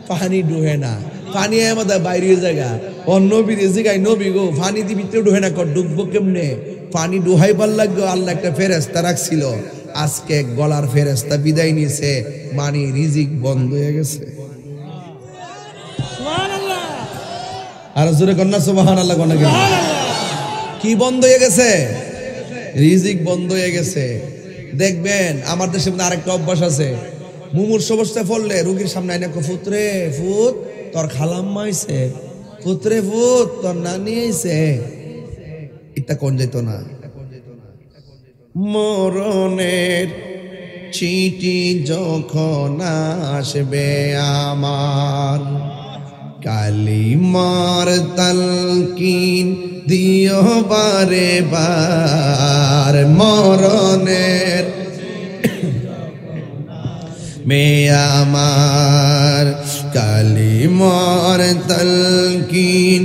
পানি ডুহে না, পানি আমাদের বাইরে জায়গা। অন্য জায়গায় নবী গো পানি দিবি তো ডুহে না, ডুববো কেমনে? পানি ডুহাইবার লাগবে। আল্লাহ একটা ফেরেস্তা রাখছিল, আজকে গলার ফেরেস্তা বিদায় নিয়েছে, মানে রিজিক বন্ধ হয়ে গেছে। আর জোরে কন্যা সুবহানাল্লাহ কন্যা কেন? কি বন্ধ হয়ে গেছে? রিজিক বন্ধ হয়ে গেছে। দেখবেন আমার দেশে আরেকটা অভ্যাস আছে, মুমূর্ষু অবস্থায় পড়লে রোগীর সামনে আইনা ফুতরে ফুত তোর খালাম্মা আইছে, ফুতরে ফুত তোর নানি আইছে, এটা কোন যেত না। মরণের চিঠি যখন আসবে আমার, কালিমার তালকিন দিও বারে বার। মরণের মেয়ে আমার, কালিমার তালকিন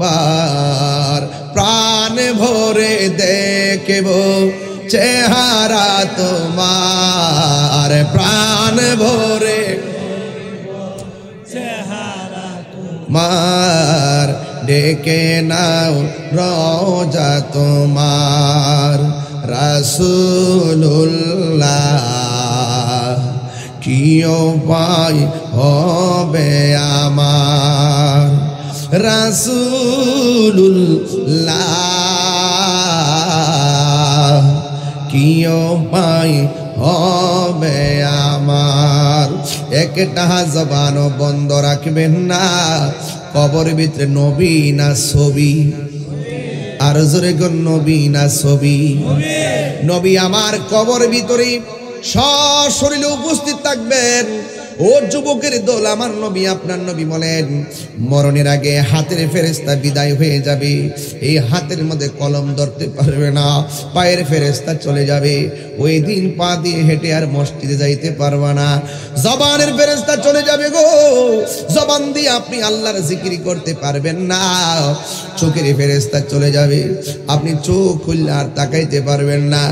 বার। প্রাণ ভরে দেখব চেহারা তোমার, প্রাণ ভরে মার। ডেকে নাও রোজা তোমার, রাসূলুল্লাহ কি উপায় হবে আমার, রাসূলুল্লাহ কি উপায় হবে আমার। একটা জবানও বন্ধ রাখবেন না, কবর ভিতরে নবী না ছবি, আর জোরে কোন নবী না ছবি। নবী আমার কবর ভিতরে সশরীরে উপস্থিত থাকবেন, ও যুবকের দল, আমার নবী আপনার নবী বলেন মরণের আগে হাতের ফেরেশতা বিদায় হয়ে যাবে। এই হাতের মধ্যে কলম ধরতে পারবে না, পায়ের ফেরেশতা চলে যাবে। ওই দিন পা দিয়ে হেঁটে আর মসজিদে যাইতে পারবে না। জবানের ফেরেশতা চলে যাবে গো, জবান দিয়ে আপনি আল্লাহর জিকির করতে পারবেন না। চোখের ফেরেশতা চলে যাবে, আপনি চোখ খুললে আর তাকাইতে পারবেন না।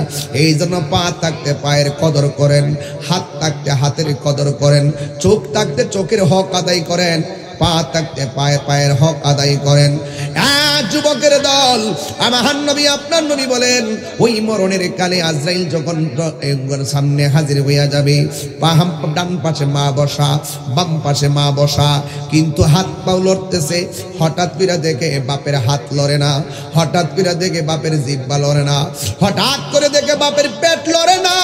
এই জন্য পা থাকতে পায়ের কদর করেন, হাত থাকতে হাতের কদর করেন, চোখ থাকতে চোখের হক আদায় করেন, পা থাকতে পায়ের হক আদায় করেন। যুবকের দল, আমার নবী আপনার নবী বলেন ওই মরণের কালে আজরাইল যখন সামনে হাজির হইয়া যাবে, ডান পাশে মা বসা, বাম পাশে মা বসা, কিন্তু হাত পাও লড়তেছে। হঠাৎ করে দেখে বাপের হাত লড়ে না, হঠাৎ করে দেখে বাপের জিহ্বা লড়ে না, হঠাৎ করে দেখে বাপের পেট লড়ে না।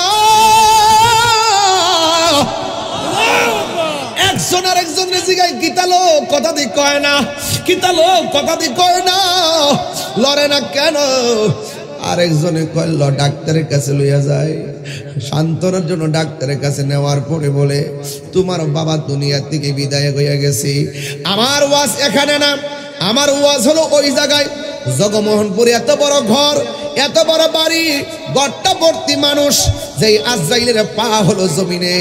একজন আর একজনের জিগায় কিতালো কথা দি কয় না, কিতালো কথা দি কয় না, লড়ে না কেন? আরেকজনে কইল ডাক্তারের কাছে লইয়া যায়। শান্তনার জন্য ডাক্তারের কাছে নেওয়ার পরে বলে তোমার বাবা দুনিয়া থেকে বিদায় হইয়া গেছে। আমার ওয়াজ এখানে না, আমার ওয়াজ হলো ওই জায়গায়। জগমোহনপুরে এত বড় ঘর, এত বড় বাড়ি, ঘরটা ভর্তি মানুষ। যেই আজরাইলের পা হলো জমিনে,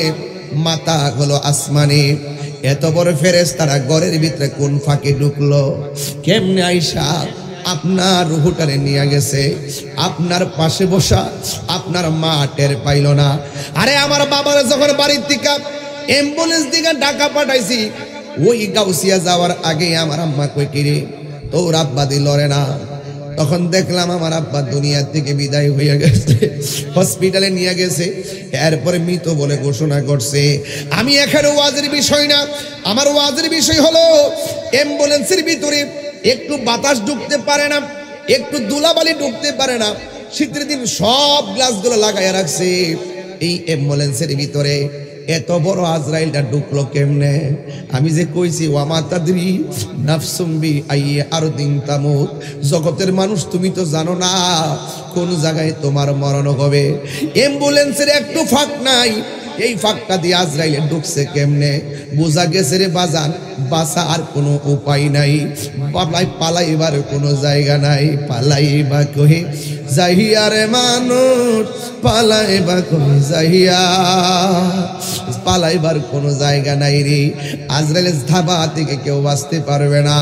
মাথা হলো আসমানে, এত বড় ফেরেশতারা ঘরের ভিতরে কোন ফাঁকে ঢুকলো, কেমনে আইসা আপনার রুহুটারে নিয়ে গেছে? আপনার পাশে বসা আপনার মা টের পাইল না। আরে আমার বাবার যখন বাড়ির থেকে অ্যাম্বুলেন্স দিকে ঢাকা পাঠাইছি, ওই গাউসিয়া যাওয়ার আগে আমার আম্মা কই কিরে তোর আব্বা দি লড়ে না। তখন দেখলাম আমার আব্বা দুনিয়া থেকে বিদায় হয়ে গেছে, হসপিটালে নিয়ে গেছে, এরপরে মৃত বলে ঘোষণা করছে। আমি এখানে ওয়াজের বিষয় না, আমার ওয়াজের বিষয় হলো অ্যাম্বুলেন্সের ভিতরে একটু বাতাস ঢুকতে পারে না, একটু ধুলাবালি ঢুকতে পারে না। শীতের দিন সব গ্লাসগুলো লাগাইয়া রাখছে। এই অ্যাম্বুলেন্সের ভিতরে এত বড় আজরাইলটা ঢুকলো কেমনে? আমি যে কইছি ওয়ামা তাদরি নাফসুম বি আইয়ি আরদিন তামুত, জগতের মানুষ তুমি তো জানো না কোন জায়গায় তোমার মরণ হবে। অ্যাম্বুলেন্সের একটু ফাঁক নাই, এই ফাঁকটা দিয়ে আজরাইলে ঢুকছে কেমনে? বোঝা গেছে রে বাজান, বাঁচা আর কোনো উপায় নাই, পালাইবার কোনো জায়গা নাই। পালাইবা কহে যাহিয়া রে মানুষ, পালাইবা কহে যাহিয়া, পালাইবার কোনো জায়গা নাই রে। আজরাইলের ধাবা থেকে কেউ বাঁচতে পারবে না।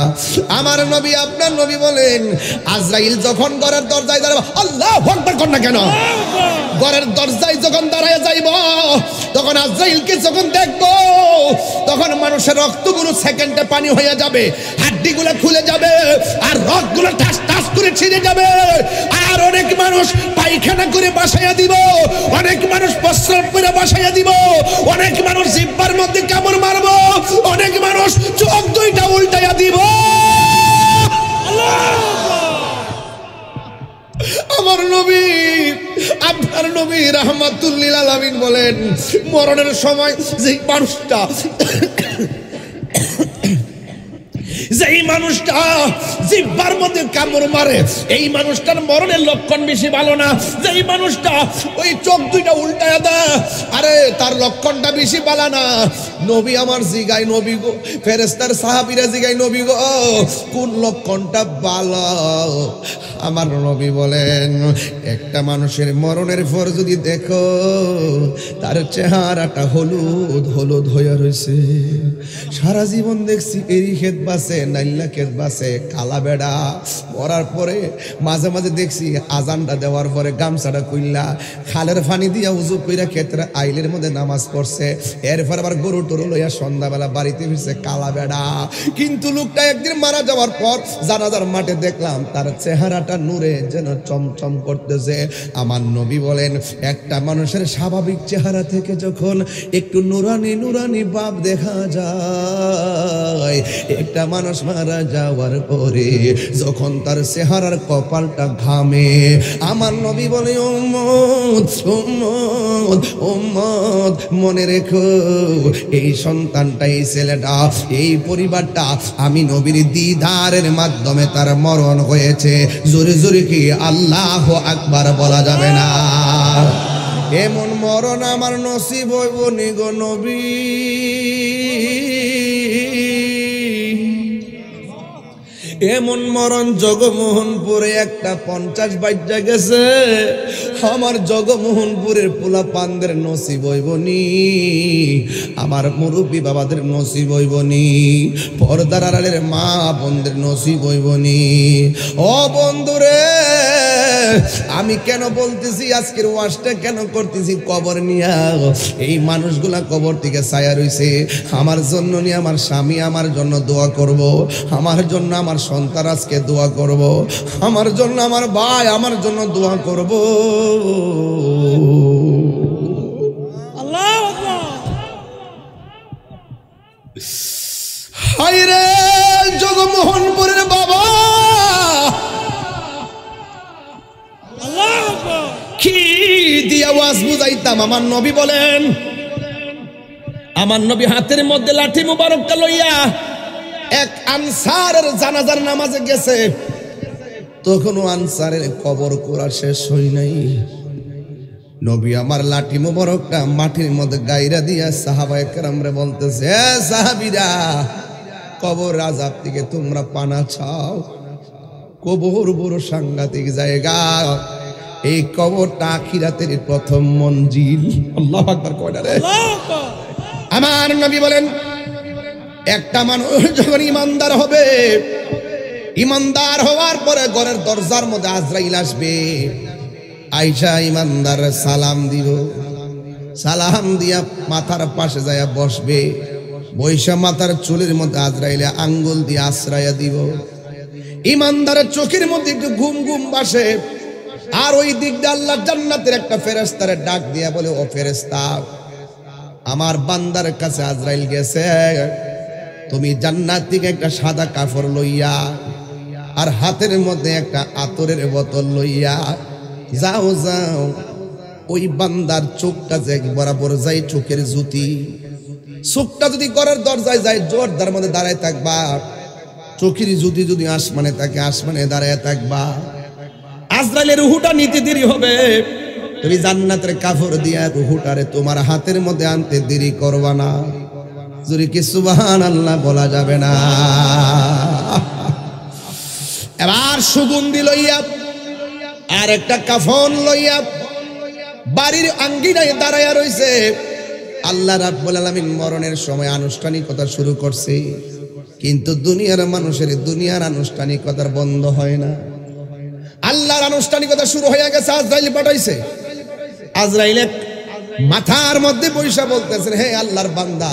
আমার নবী আপনার নবী বলেন আজরাইল যখন ঘরের দরজায় দাঁড়াবে, আল্লাহু আকবার কর না কেন? ঘরের দরজায় যখন দাঁড়ায় যাইব, তখন আজরাইলকে যখন দেখবো, তখন মানুষের রক্তগুলো সেকেন্ডে পানি হয়ে যাবে, হাড্ডিগুলো খুলে যাবে, আর রক্তগুলো ঠাস ঠাস করে ছিঁড়ে যাবে। আর অনেক মানুষ পায়খানা করে বাসাইয়া দিব, অনেক মানুষ প্রস্রাব করে বাসাইয়া দিব, অনেক মানুষ জিহ্বার মধ্যে কামড় মারবো, অনেক মানুষ চোখ দুইটা উল্টাইয়া দিব। আমার নবী আপনার নবী রাহমাতুল লিল আলামিন বলেন মরণের সময় যে মানুষটা যেই মানুষটা জিহ্বার মধ্যে কামড় মারে, এই মানুষটার মরণের লক্ষণ বেশি ভালো না। যেই মানুষটা ওই চোখ দুইটা উল্টায়া দেয়, আরে তার লক্ষণটা বেশি ভালো না। নবী আমার জিগাই, নবী গো, ফেরেশতার সাহাবীরা জিগাই, নবী গো কোন লক্ষণটা ভালো? আমার নবী বলেন একটা মানুষের মরণের পর যদি দেখো তার চেহারাটা হলুদ হলুদ হয়ে রয়েছে, সারা জীবন দেখছি এরি ক্ষেত বাসে, নাইল্লা ক্ষেত বাসে, কালা বেড়া মরার পরে মাঝে মাঝে দেখছি আজানটা দেওয়ার পরে গামছাটা কইলা খালের পানি দিয়া উজু কইরা ক্ষেত্রে আইলের মধ্যে নামাজ পড়ছে, এরপর আবার গরু টরু লইয়া সন্ধ্যাবেলা বাড়িতে ফিরছে কালা বেড়া। কিন্তু লোকটা একদিন মারা যাওয়ার পর জানাজার মাঠে দেখলাম তার চেহারাটা নূরে যেন চমচম করতেছে। আমার নবী বলেন একটা মানুষের স্বাভাবিক চেহারা থেকে যখন একটু নুরানি নুরানি ভাব দেখা যায়, একটা মানুষ মারা যাওয়ার পরে যখন তার চেহারার কপালটা ঘামে, আমার নবী বলে উম্মত উম্মত উম্মত মনে রেখো এই সন্তানটা, এই ছেলেটা, এই পরিবারটা আমি নবীর দিদারের মাধ্যমে তার মরণ হয়েছে। জোরে জোরে কি আল্লাহু আকবার বলা যাবে না? এমন মরণ আমার নসিব হইব নি গো নবী। এমন মরণ জগমোহনপুরে একটা 50 বাজ্যা গেছে, আমার জগমোহনপুরের পোলা পানদের নসিব হইবনি, আমার মুরব্বী বাবাদের নসিব হইবনি, পর্দার আড়ালের মা বোনদের নসিব হইবনি। ও বন্ধুরে, আমি কেন বলতেছি আজকের ওয়াজটা কেন করতেছি কবর নিয়া? এই মানুষগুলা কবর থেকে ছায়া রইছে, আমার জন্য নিয়ে আমার স্বামী আমার জন্য দোয়া করব, আমার জন্য আমার সন্তান আজকে দোয়া করব, আমার জন্য আমার ভাই আমার জন্য দোয়া করব। আল্লাহু আকবার। হায়রে জগমোহনপুরের বাবা, আল্লাহু আকবার। কি দিয়া ওয়াজ বুঝাইতাম? আমার নবী বলেন, আমার নবী হাতের মধ্যে লাঠি মুবারকটা লইয়া এক আনসারের জানাজার নামাজে গেছে, তখনও আনসারের কবর করা শেষ হই নাই। নবী আমার লাঠি মুবারকটা মাটির মধ্যে গাইরা দিয়া সাহাবায়ে কেরামরে বলতেছে, এ সাহাবীরা, কবর আযাব থেকে তোমরা পানা চাও। কবর বড় সাংঘাতিক জায়গা, এই কবরটা আখিরাতের প্রথম মঞ্জিল। আল্লাহু আকবার কয়টা রে? আল্লাহু আকবার। আমার নবী বলেন, একটা মানুষ যখন ইমানদার হবে, ইমানদার হওয়ার পরে ঘরের দরজার মধ্যে আজরাইল আসবে, আয়েশা ইমানদার সালাম দিব, সালাম দিয়া মাথার পাশে যায় বসবে, বৈশা মাথার চুলের মধ্যে আজরাইলে আঙ্গুল দিয়ে আশ্রয়া দিব। ইমানদারের চোখের মধ্যে একটু ঘুম ঘুম বাসে, আর ওই দিক দিয়ে আল্লাহ জান্নাতের একটা ফেরেশতারে ডাক দিয়া বলে, ও ফেরেশতা, আমার বান্দার কাছে আজরাইল গেছে, তুমি জান্নাত থেকে একটা সাদা কাপড় লইয়া আর হাতের মধ্যে একটা আতরের বোতল লইয়া যাও, যাও ওই বান্দার চোখটা যে বরাবর যায় চোখের জ্যোতি, চোখটা যদি ঘরের দরজায় যায় জোরদার মধ্যে দাঁড়ায় থাকবা, চোখের জ্যোতি যদি আসমানে থাকে আসমানে দাঁড়ায় থাকবা। আজরাইলের রুহুটা নিতে দেরি হবে, তুমি জান্নাতের কাপড় দিয়া রুহুটারে তোমার হাতের মধ্যে আনতে দেরি করবা না। যদি কি সুবহানাল্লাহ বলা যাবে না? এবার সুগন্ধি লইয়া আর একটা কাফন লইয়া বাড়ির আঙ্গিনায় দাঁড়ায়া রইছে। আল্লাহ রাব্বুল আলামিন মরণের সময় আনুষ্ঠানিকতা শুরু করছে, কিন্তু দুনিয়ার মানুষের দুনিয়ার আনুষ্ঠানিকতার বন্ধ হয় না। আল্লাহর আনুষ্ঠানিকতা শুরু হয়ে গেছে, আজরাইল পাঠাইছে। আজরাইলে মাথার মধ্যে পয়সা বলতেছেন, হে আল্লাহর বান্দা,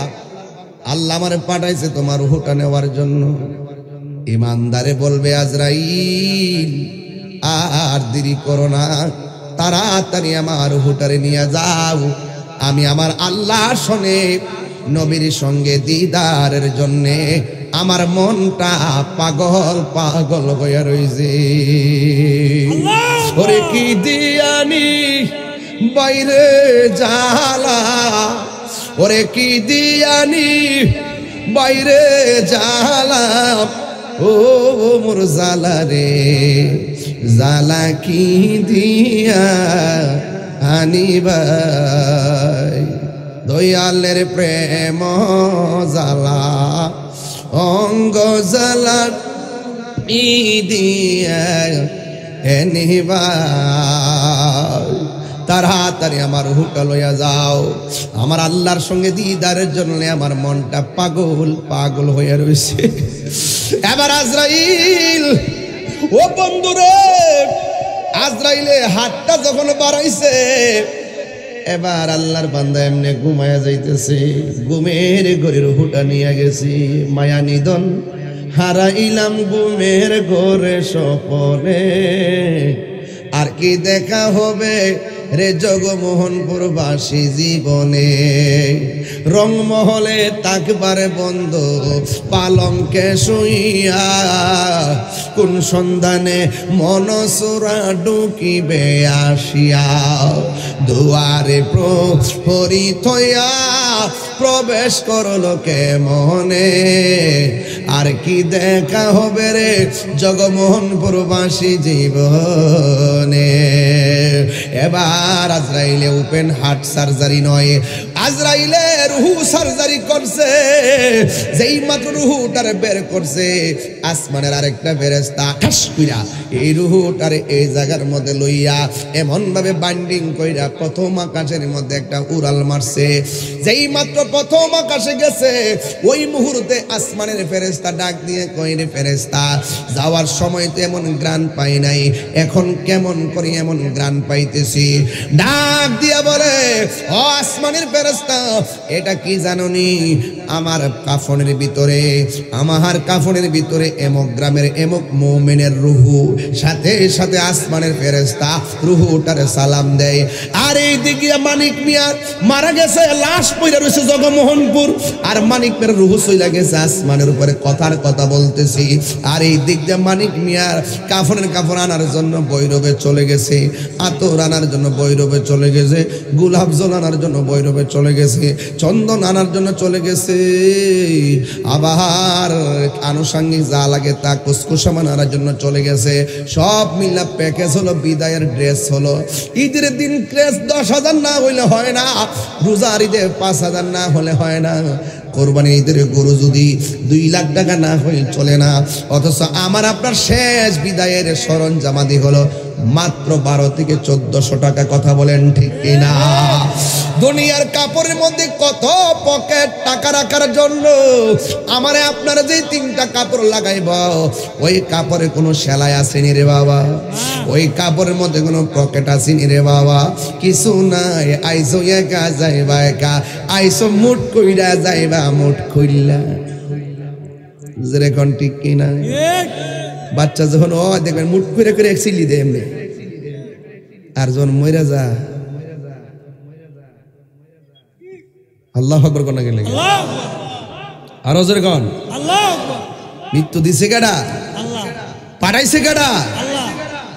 আল্লাহ আমারে পাঠাইছে তোমার রূহটা নেওয়ার জন্য। ইমানদারে বলবে, আজরাইল আর দেরি করো না, তাড়াতাড়ি আমার রূহটারে নিয়ে যাও, আমি আমার আল্লাহর সঙ্গে নবীর সঙ্গে দিদারের জন্যে আমার মনটা পাগল পাগল হয়ে রইছে। ওরে কি দিয়ানি বাইরে জালা, ওরে কি দিয়ানি বাইরে জালা, ও মোর জালা রে জালা কি দিয়া আনিবাই, দয়ালের প্রেম জালা অঙ্গ জালা দিয়া এনিবাই। তাড়াতাড়ি আমার রূহটা লইয়া যাও, আমার আল্লাহর সঙ্গে দিদারের জন্য আমার মনটা পাগল পাগল হয়ে রয়েছে। এবার আজরাইল, ও বন্ধুরে, আজরাইলে হাতটা যখন বাড়াইছে, এবার আল্লাহর বান্দা এমনি ঘুমায়া যাইতেছে, ঘুমের ঘরে রূহটা নিয়ে গেছি। মায়া নিদন হারাইলাম ঘুমের ঘরে স্বপনে, আর কি দেখা হবে রে জগমোহনপুরবাসী জীবনে। রংমহলে তাকবারে বন্ধ পালঙ্কে শুইয়া, কোন সন্ধানে মনসুরা ঢুকিবে আসিয়া, দুয়ারে প্রহরী থইয়া প্রবেশ করলো কেমনে, আর কি দেখা হবে রে জগমোহনপুরবাসী জীবনে। এবার আজরাইলে ওপেন হার্ট সার্জারি নয়, আজরাইলে রুহু সার্জারি করছে। যেই মাত্র রুহুটারে বের করছে, আসমানের আরেকটা ফেরেশতা ঠাস কইরা এই রুহুটারে এই জায়গার মধ্যে লইয়া এমন ভাবে বাইন্ডিং কইরা প্রথম আকাশের মধ্যে একটা উড়াল মারছে। যেই মাত্র প্রথম আকাশে গেছে, ওই মুহূর্তে আসমানের ফেরেশতা ডাক দিয়ে কই রে ফেরেশতা, যাওয়ার সময় তো এমন গ্রান পাই নাই, এখন কেমন করে এমন গ্রান পাইতেছি। ডাক দিয়া বলে, ও আসমানের ফেরেশতা, এটা কি জানোনি? আমার কাফনের ভিতরে, আমার কাফনের ভিতরে এমক গ্রামের এমক মুমিনের রুহু। সাথে সাথে আসমানের ফেরেশতা রুহুটারে সালাম দেয়। আর এই দিকে মানিক মিয়া মারা গেছে, লাশ পইরা রয়েছে জগমোহনপুর, আর মানিক মিয়ার রুহু চইলা গেছে আসমানের উপরে, কথার কথা বলতেছি। আর এই দিক দিয়ে মানিক মিয়ার কাফনের কাপড় আনার জন্য বৈরবে চলে গেছে, আতর আনার জন্য বৈরবে চলে গেছে, গোলাপ জল আনার জন্য বৈরবে চলে গেছে, চন্দন আনার জন্য চলে গেছে, আবার আনুষঙ্গিক যা লাগে তা কুসকুসামান আনার জন্য চলে গেছে। সব মিলা প্যাকেজ হলো, বিদায়ের ড্রেস হলো। ঈদের দিন ড্রেস 10,000 না হইলে হয় না, রোজার ঈদে 5,000 না হলে হয় না, কোরবানি ঈদের গরু যদি 2 লাখ টাকা না হয়ে চলে না। অথচ আমার আপনার শেষ বিদায়ের সরঞ্জামাদি হলো মাত্র 12 থেকে 1400 টাকা। কথা বলেন ঠিক কিনা? দুনিয়ার কাপড়ের মধ্যে কত পকেট টাকা রাখার জন্য। আমারে আপনারা যে 3টা কাপড় লাগাইব, ওই কাপড়ে কোনো সেলাই আসেনি রে বাবা, ওই কাপড়ের মধ্যে কোনো পকেট আসেনি রে বাবা, কিছু নাই। আইসো একা যাইবা একা, আইসো মুঠ কইরা যাইবা মুঠ কইলা। যেরকম ঠিক কিনা? বাচ্চা যখন ও দেখবেন মুঠ করে করে একসিলি দেয় এমনি, আর যখন মইরা যা আল্লাহু আকবার কোন গেলে আরো জোরে কোন আল্লাহু আকবার। মৃত্যু দিছে কেডা? আল্লাহ। পাঠাইছে কেডা? আল্লাহ।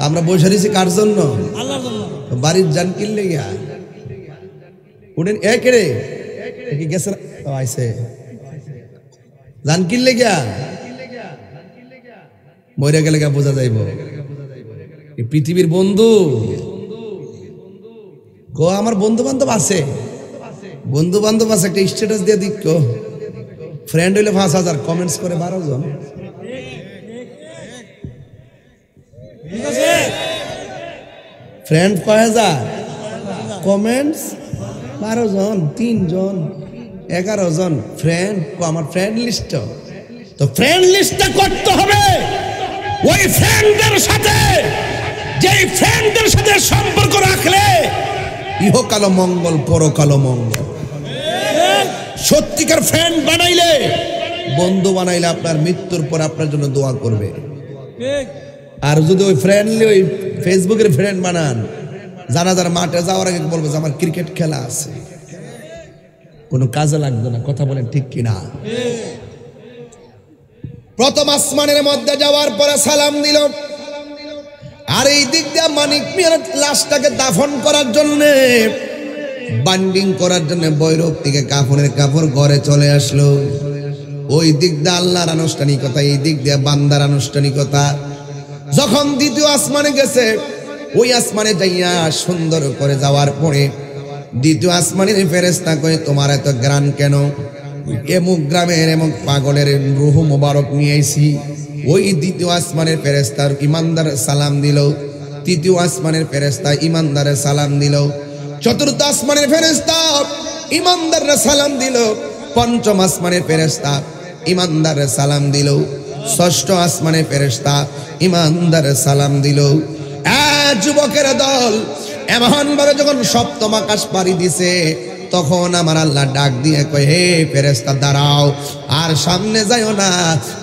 আমরা বসে রইছি কার জন্য? আল্লাহর জন্য। বাড়ির জান কিনলে গিয়া উঠেন একেরে কি গেছে আইছে জান কিনলে গিয়া মরে গেলে গা বোঝা যাইব এই পৃথিবীর বন্ধু কো। আমার বন্ধু বান্ধব আছে, বন্ধু বান্ধব আছে, একটা স্ট্যাটাস দিয়ে দিক কো, ফ্রেন্ড হইলে 5,000, কমেন্টস করে 12 জন, ফ্রেন্ড 5,000, কমেন্টস 12 জন, 3 জন, 11 জন ফ্রেন্ড। আমার ফ্রেন্ড লিস্ট, তো ফ্রেন্ড লিস্টটা করতে হবে ওই ফ্রেন্ডদের সাথে, যেই ফ্রেন্ডদের সাথে সম্পর্ক রাখলে ইহকাল মঙ্গল পরকাল মঙ্গল। সত্যিকার ফ্রেন্ড বানাইলে, বন্ধু বানাইলে আপনার মৃত্যুর পর আপনার জন্য দোয়া করবে। আর যদি ওই ফ্রেন্ডলি ওই ফেসবুকের ফ্রেন্ড বানান, যারা যারা মাঠে যাওয়ার আগে বলবে যে আমার ক্রিকেট খেলা আছে, কোনো কাজে লাগবে না। কথা বলেন ঠিক কিনা? প্রথম আসমানের মধ্যে যাওয়ার পরে সালাম দিল, আর এই দিক দিয়ে মানিক মিয়ার লাশটাকে দাফন করার জন্য, বান্ডিং করার জন্য বৈরব থেকে কাফনের কাপড় ঘরে চলে আসলো। ওই দিক দিয়ে আল্লাহর আনুষ্ঠানিকতা, এই দিক দিয়ে বান্দার আনুষ্ঠানিকতা। যখন দ্বিতীয় আসমানে গেছে, ওই আসমানে যাইয়া সুন্দর করে যাওয়ার পরে দ্বিতীয় আসমানের ফেরেশতা কয়, তোমার এত গ্রান কেন? এমুক গ্রামের এমুক পাগলের রূহ মোবারক নিয়ে আইছি। ওই দ্বিতীয় আসমানের ফেরেশতার ইমানদার সালাম দিল, তৃতীয় আসমানের ফেরেশতা ইমানদারের সালাম দিল, চতুর্থ আসমানের ফেরেশতা ইমানদারের সালাম দিল, পঞ্চম আসমানের ফেরেশতা ইমানদারের সালাম দিল, ষষ্ঠ আসমানের ফেরেশতা ইমানদারের সালাম দিল। যুবকের দল এমন ভাবে যখন সপ্তম আকাশ পাড়ি দিছে, তখন আমার আল্লাহ ডাক দিয়ে কয়, হে ফেরেশতা দাঁড়াও, আর সামনে যাইও না।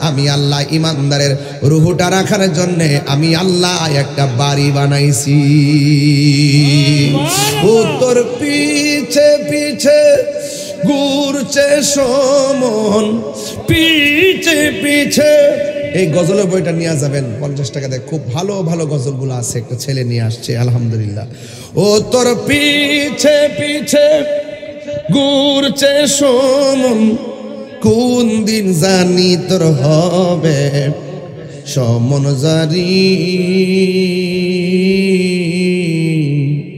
আমি আল্লাহ ইমানদারের রূহটা রাখার জন্য আমি আল্লাহ একটা বাড়ি বানাইছি। উত্তর পিছে পিছে ঘুরছে সমন, পিছে পিছে। এই গজলের বইটা নিয়ে যাবেন, 50 টাকা দেয়, খুব ভালো ভালো গজলগুলো আছে, একটা ছেলে নিয়ে আসছে আলহামদুলিল্লাহ। ও তোর পিছে পিছে ঘুরছে সমন কোন দিন জানি তোর হবে সমন জারি।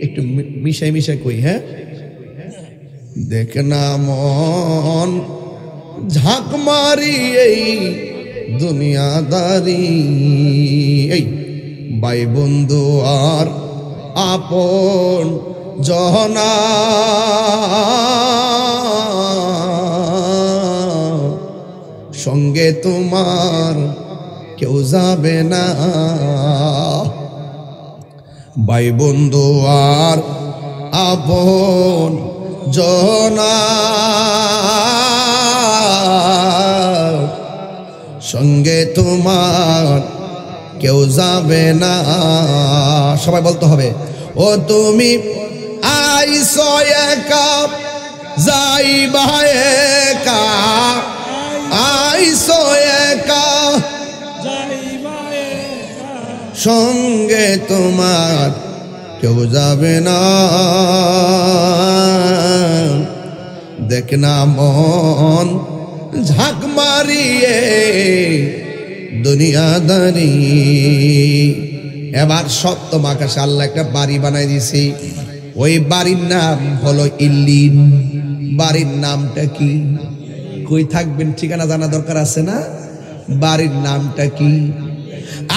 একটু মিশাই মিশাই কই, হ্যাঁ। দেখ না মন ঝাঁক মারি এই দুনিয়াদারি, এই ভাই বন্ধু আর আপন জনা সঙ্গে তোমার কেউ যাবে না। ভাই বন্ধু আর আপন জনা সঙ্গে তোমার কেউ যাবে না। সবাই বলতে হবে, ও তুমি আইসো একা যাইবা একা, আইসো একা সঙ্গে তোমার কেউ যাবে না। দেখ না মন ঝাঁক মারিয়ে দুনিয়াদারি। এবার সপ্তম আকাশে আল্লাহ একটা বাড়ি বানাই দিয়েছি, ওই বাড়ির নাম হলো ইল্লিন। বাড়ির নামটা কি? কই থাকবেন, ঠিকানা জানা দরকার আছে না? বাড়ির নামটা কি?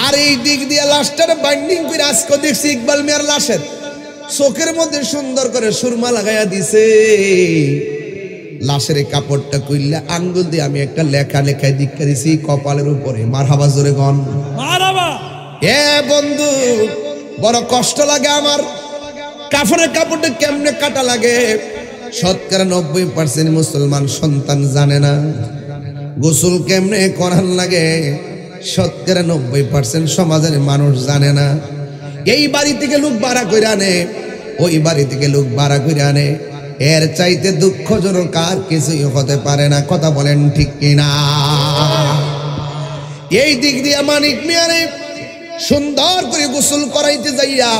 আর এই দিক দিয়ে লাশটার বাইন্ডিং করে আজকে দেখছি ইকবাল মিয়ার লাশের চোখের মধ্যে সুন্দর করে সুরমা লাগাইয়া দিছে। লাশের কাপড়টা কইলে আঙ্গুল দিয়ে আমি একটা লেখা লেখায় দীক্ষা দিছি কপালের উপরে। মারহাবা জোরে গন মারহাবা। এ বন্ধু বড় কষ্ট লাগে আমার, কাফনের কাপড়টা কেমনে কাটা লাগে। শতকরা 90% মুসলমান সন্তান জানে না গোসল কেমনে করার লাগে। শতকরা 90% সমাজের মানুষ জানে না। এই বাড়ি থেকে লোক ভাড়া করে আনে, ওই বাড়ি থেকে লোক ভাড়া করে আনে। এর চাইতে দুঃখজনক আর কিছুই হতে পারে না। কথা বলেন ঠিক কিনা? এই দিক দিয়ে মানিক মিয়ারে সুন্দর করে গোসল করাইতে যাইয়া,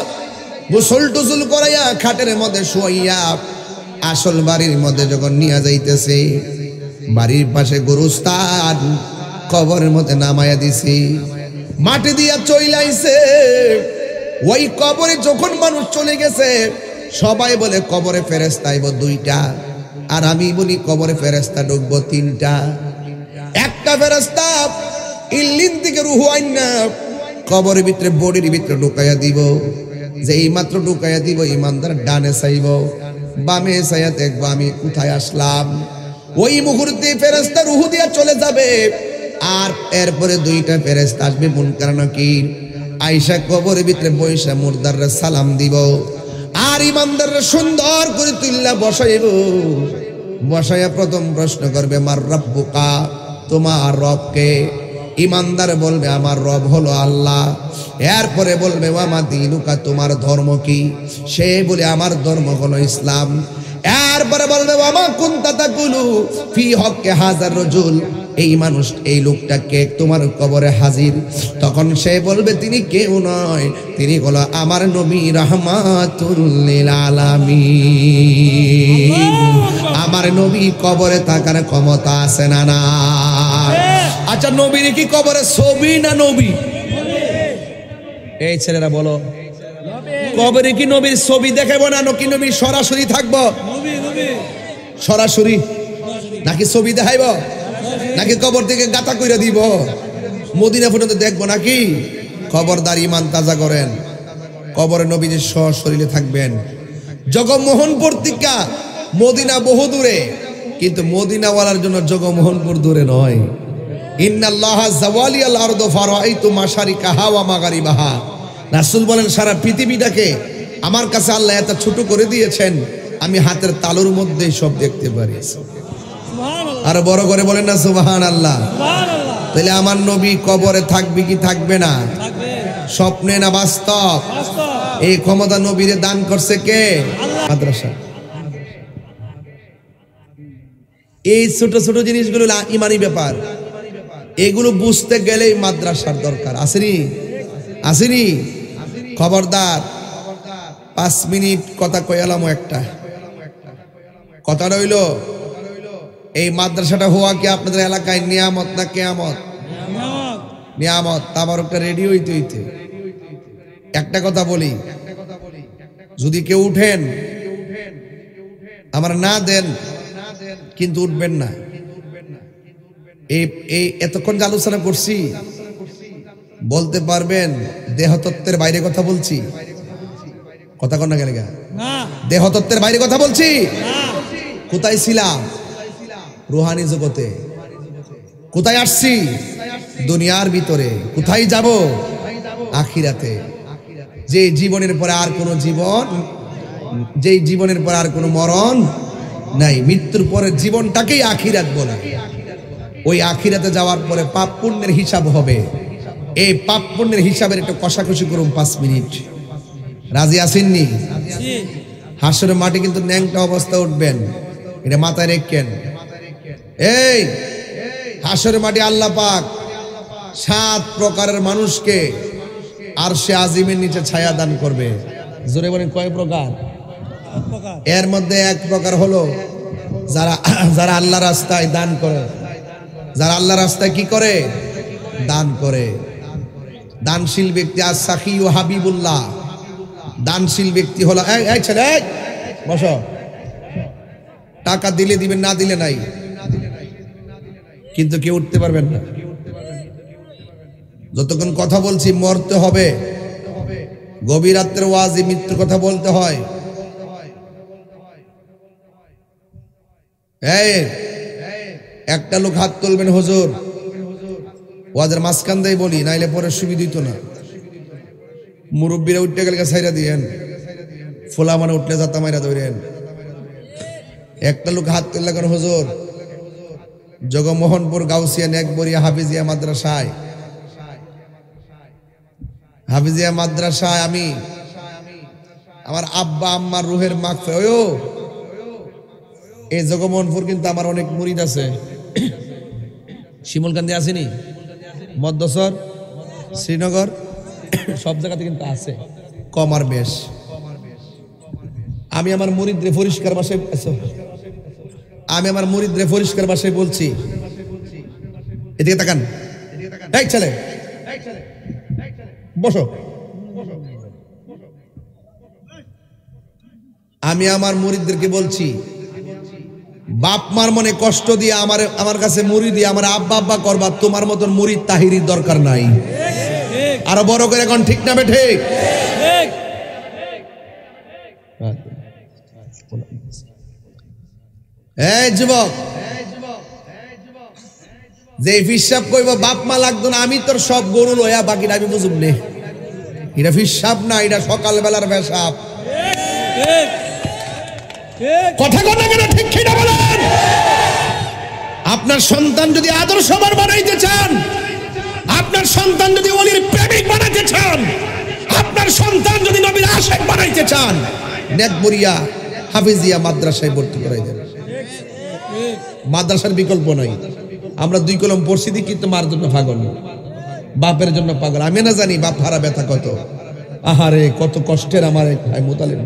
গোসল টুসল করাইয়া খাটের মধ্যে শুয়াইয়া আসল বাড়ির মধ্যে যখন নিয়ে যাইতেছে, বাড়ির পাশে গোরস্থান কবরের মধ্যে নামাইয়া দিছি, মাটি দিয়া চইলাইছে। ওই কবরে যখন মানুষ চলে গেছে, সবাই বলে কবরে ফেরেশতা আইব 2টা, আর আমি বলি কবরে ফেরেশতা ঢুকবো 3টা। একটা ফেরেশতা ইল্লিন থেকে রূহ আইনা কবরের ভিতরে বডির ভিতরে ঢুকাইয়া দিব। যে এই মাত্র ঢুকাইয়া দিব, ইমানদার ডানে চাইব, বামে চাইয়া দেখবো আমি কোথায় আসলাম। ওই মুহূর্তে ফেরেশতা রূহ দিয়া চলে যাবে। আর এরপরে 2টা ফেরেশতা আসবে মুনকার নাকির, আয়েশা কবরের ভিতরে বইসা মুর্দাররা সালাম দিব। আর ইমানদাররা সুন্দর করে তুল্লা বসাইব। বসাইয়া প্রথম প্রশ্ন করবে মার রব্বুকা, তোমার রব কে? ইমানদার বলবে আমার রব হলো আল্লাহ। এরপরে বলবে ওয়ামা দীনুকা, তোমার ধর্ম কি? সে বলে আমার ধর্ম হলো ইসলাম। এরপরে বলবে ওয়ামা কুনতা তাকুলু ফি হক্কে হাজার রাজুল, এই মানুষ এই লোকটাকে তোমার কবরে হাজির। তখন সে বলবে তিনি কেউ নয়, তিনি হলো আমার নবী রাহমাতুল লিল আলামিন। আমার নবী কবরে থাকার ক্ষমতা আছে না না? আচ্ছা নবীর কি কবরে ছবি না নবী? এই ছেলেরা বলো, কবরে কি নবীর ছবি দেখাবো না নাকি নবী সরাসরি থাকবো? সরাসরি নাকি ছবি দেখাইব, নাকি কবর থেকে গাতা কইরা দিব? মদিনা পর্যন্ত দেখবো নাকি? খবরদার, ইমান তাজা করেন। কবরে নবীজি সশরীরে থাকবেন। জগমোহনপুর থেকে মদিনা বহু দূরে, কিন্তু মদিনাওয়ালার জন্য জগমোহনপুর দূরে নয়। ইন্নাল্লাহা যাওয়ালিয়াল আরদু ফারাআইতু মাশারিকাহা ওয়া মাগারিবাহা। রাসূল বলেন সারা পৃথিবীটাকে আমার কাছে আল্লাহ এত ছোট করে দিয়েছেন, আমি হাতের তালুর মধ্যে সব দেখতে পারি। আর বড় করে বলেন না সুবহানাল্লাহ। তাহলে আমার নবী কবরে থাকবে কি থাকবে না? স্বপ্নে না বাস্তব? এই ক্ষমতা নবীরে দান করছে কে? মাদ্রাসা। এই ছোট ছোট জিনিসগুলো ইমানি ব্যাপার, এগুলো বুঝতে গেলেই মাদ্রাসার দরকার। আসেনি? আসেনি? খবরদার, 5 মিনিট কথা কইলাম একটা। কথাটা হইল এই মাদ্রাসাটা হওয়া কি আপনাদের এলাকায় নিয়ামত না কেয়ামত? নিয়ামত। তাবারকটা রেডি হইতে হইতে একটা কথা বলি, যদি কেউ উঠেন আমার না দেন কিন্তু উঠবেন না। এই এতক্ষণ যে আলোচনা করছি বলতে পারবেন দেহতত্ত্বের বাইরে কথা বলছি? কথা কন না গেলে দেহতত্ত্বের বাইরে কথা বলছি? কোথায় ছিলাম? রুহানি জগতে। কোথায় আসছি? দুনিয়ার ভিতরে। কোথায় যাব? আখিরাতে। যে জীবনের পরে আর কোনো জীবন, যেই জীবনের পরে আর কোনো মরণ নাই, মৃত্যুর পরের জীবনটাকেই আখিরাত বলে। ওই আখিরাতে যাওয়ার পরে পাপ পুণ্যের হিসাব হবে। এই পাপ পুণ্যের হিসাবের একটু কষাকষি করুন 5 মিনিট। রাজি আসেননি? হাসরের মাটি কিন্তু ন্যাংটা অবস্থা উঠবেন, এটা মাথায় রেখেন। এই হাসরের মাটি আল্লাহ পাক 7 প্রকারের মানুষকে আরশে আজিমের নিচে ছায়া দান করবে। জোরে বলেন কয় প্রকার? এর মধ্যে এক প্রকার হলো যারা যারা আল্লাহ রাস্তায় দান করে। যারা আল্লাহ রাস্তায় কি করে? দান করে। দানশীল ব্যক্তি as-সাখী ও হাবিবুল্লাহ। দানশীল ব্যক্তি হলো এই ছেলে বসো, টাকা দিলে দিবেন, না দিলে নাই, কিন্তু কেউ উঠতে পারবেন না। যতক্ষণ কথা বলছি মরতে হবে। গভীর রাত্রের ওয়াজি মৃত্যুর কথা বলতে হয়। এই একটা লোক হাত তুলবেন হুজুর, ওয়াজের মাঝখান দিয়ে বলি, নাইলে পরে সুবিধা দিত না। মুরব্বীরা উঠতে গেলে ছাইরা দিয়েন, ফোলা মানে উঠলে যাতা মাইরা ধরেন। একটা লোক হাত তুললে কেন হুজুর? জগমোহনপুর গাউসিয়া নেকবরিয়া হাফিজিয়া মাদ্রাসায়, হাফিজিয়া মাদ্রাসায় আমি আমার আব্বা আম্মার রুহের মাগফিরাত। ওয়ো এই জগমোহনপুর কিন্তু আমার অনেক মুরিদ আছে। শিমুলকান্দি আসেনি, মধ্যসর, শ্রীনগর, সব জায়গাতে কিন্তু আছে, কম আর বেশ। আমি আমার মুরিদরে পরিষ্কার ভাষায় বলছি, এদিকে তাকান, এই ছেলে বসো। আমি আমার মুরিদদেরকে বলছি, বাপ মার মনে কষ্ট দিয়ে আমার কাছে মুরিদ দিয়ে আমার আব্বা আব্বা করবা, তোমার মতন মুরিদ তাহিরির দরকার নাই। আরো বড় করে এখন ঠিক না বেঠে? এই যুবক, যে হিসাব কইব বাপ মা লাগতো না, আমি তোর সব গরু লয়া বাকিটা আমি বুঝুম নে। এটা হিসাব না, এটা সকাল বেলার পেশাব। কথা কথা কেন ঠিক কিনা বলেন? আপনার সন্তান যদি আদর্শবান বানাইতে চান, আপনার সন্তান যদি ওলির প্রেমিক বানাইতে চান, আপনার সন্তান যদি নবীর আশিক বানাইতে চান, নেকবরিয়া হাফিজিয়া মাদ্রাসায় ভর্তি করাই দেন। মাদ্রাসার বিকল্প নাই। আমরা 2 কলম পড়ছি দি, কিন্তু মার জন্য পাগল, বাপের জন্য পাগল। আমি না জানি বাপ হারা ব্যথা কত। আহারে কত কষ্টের আমার ভাই মোতালেব।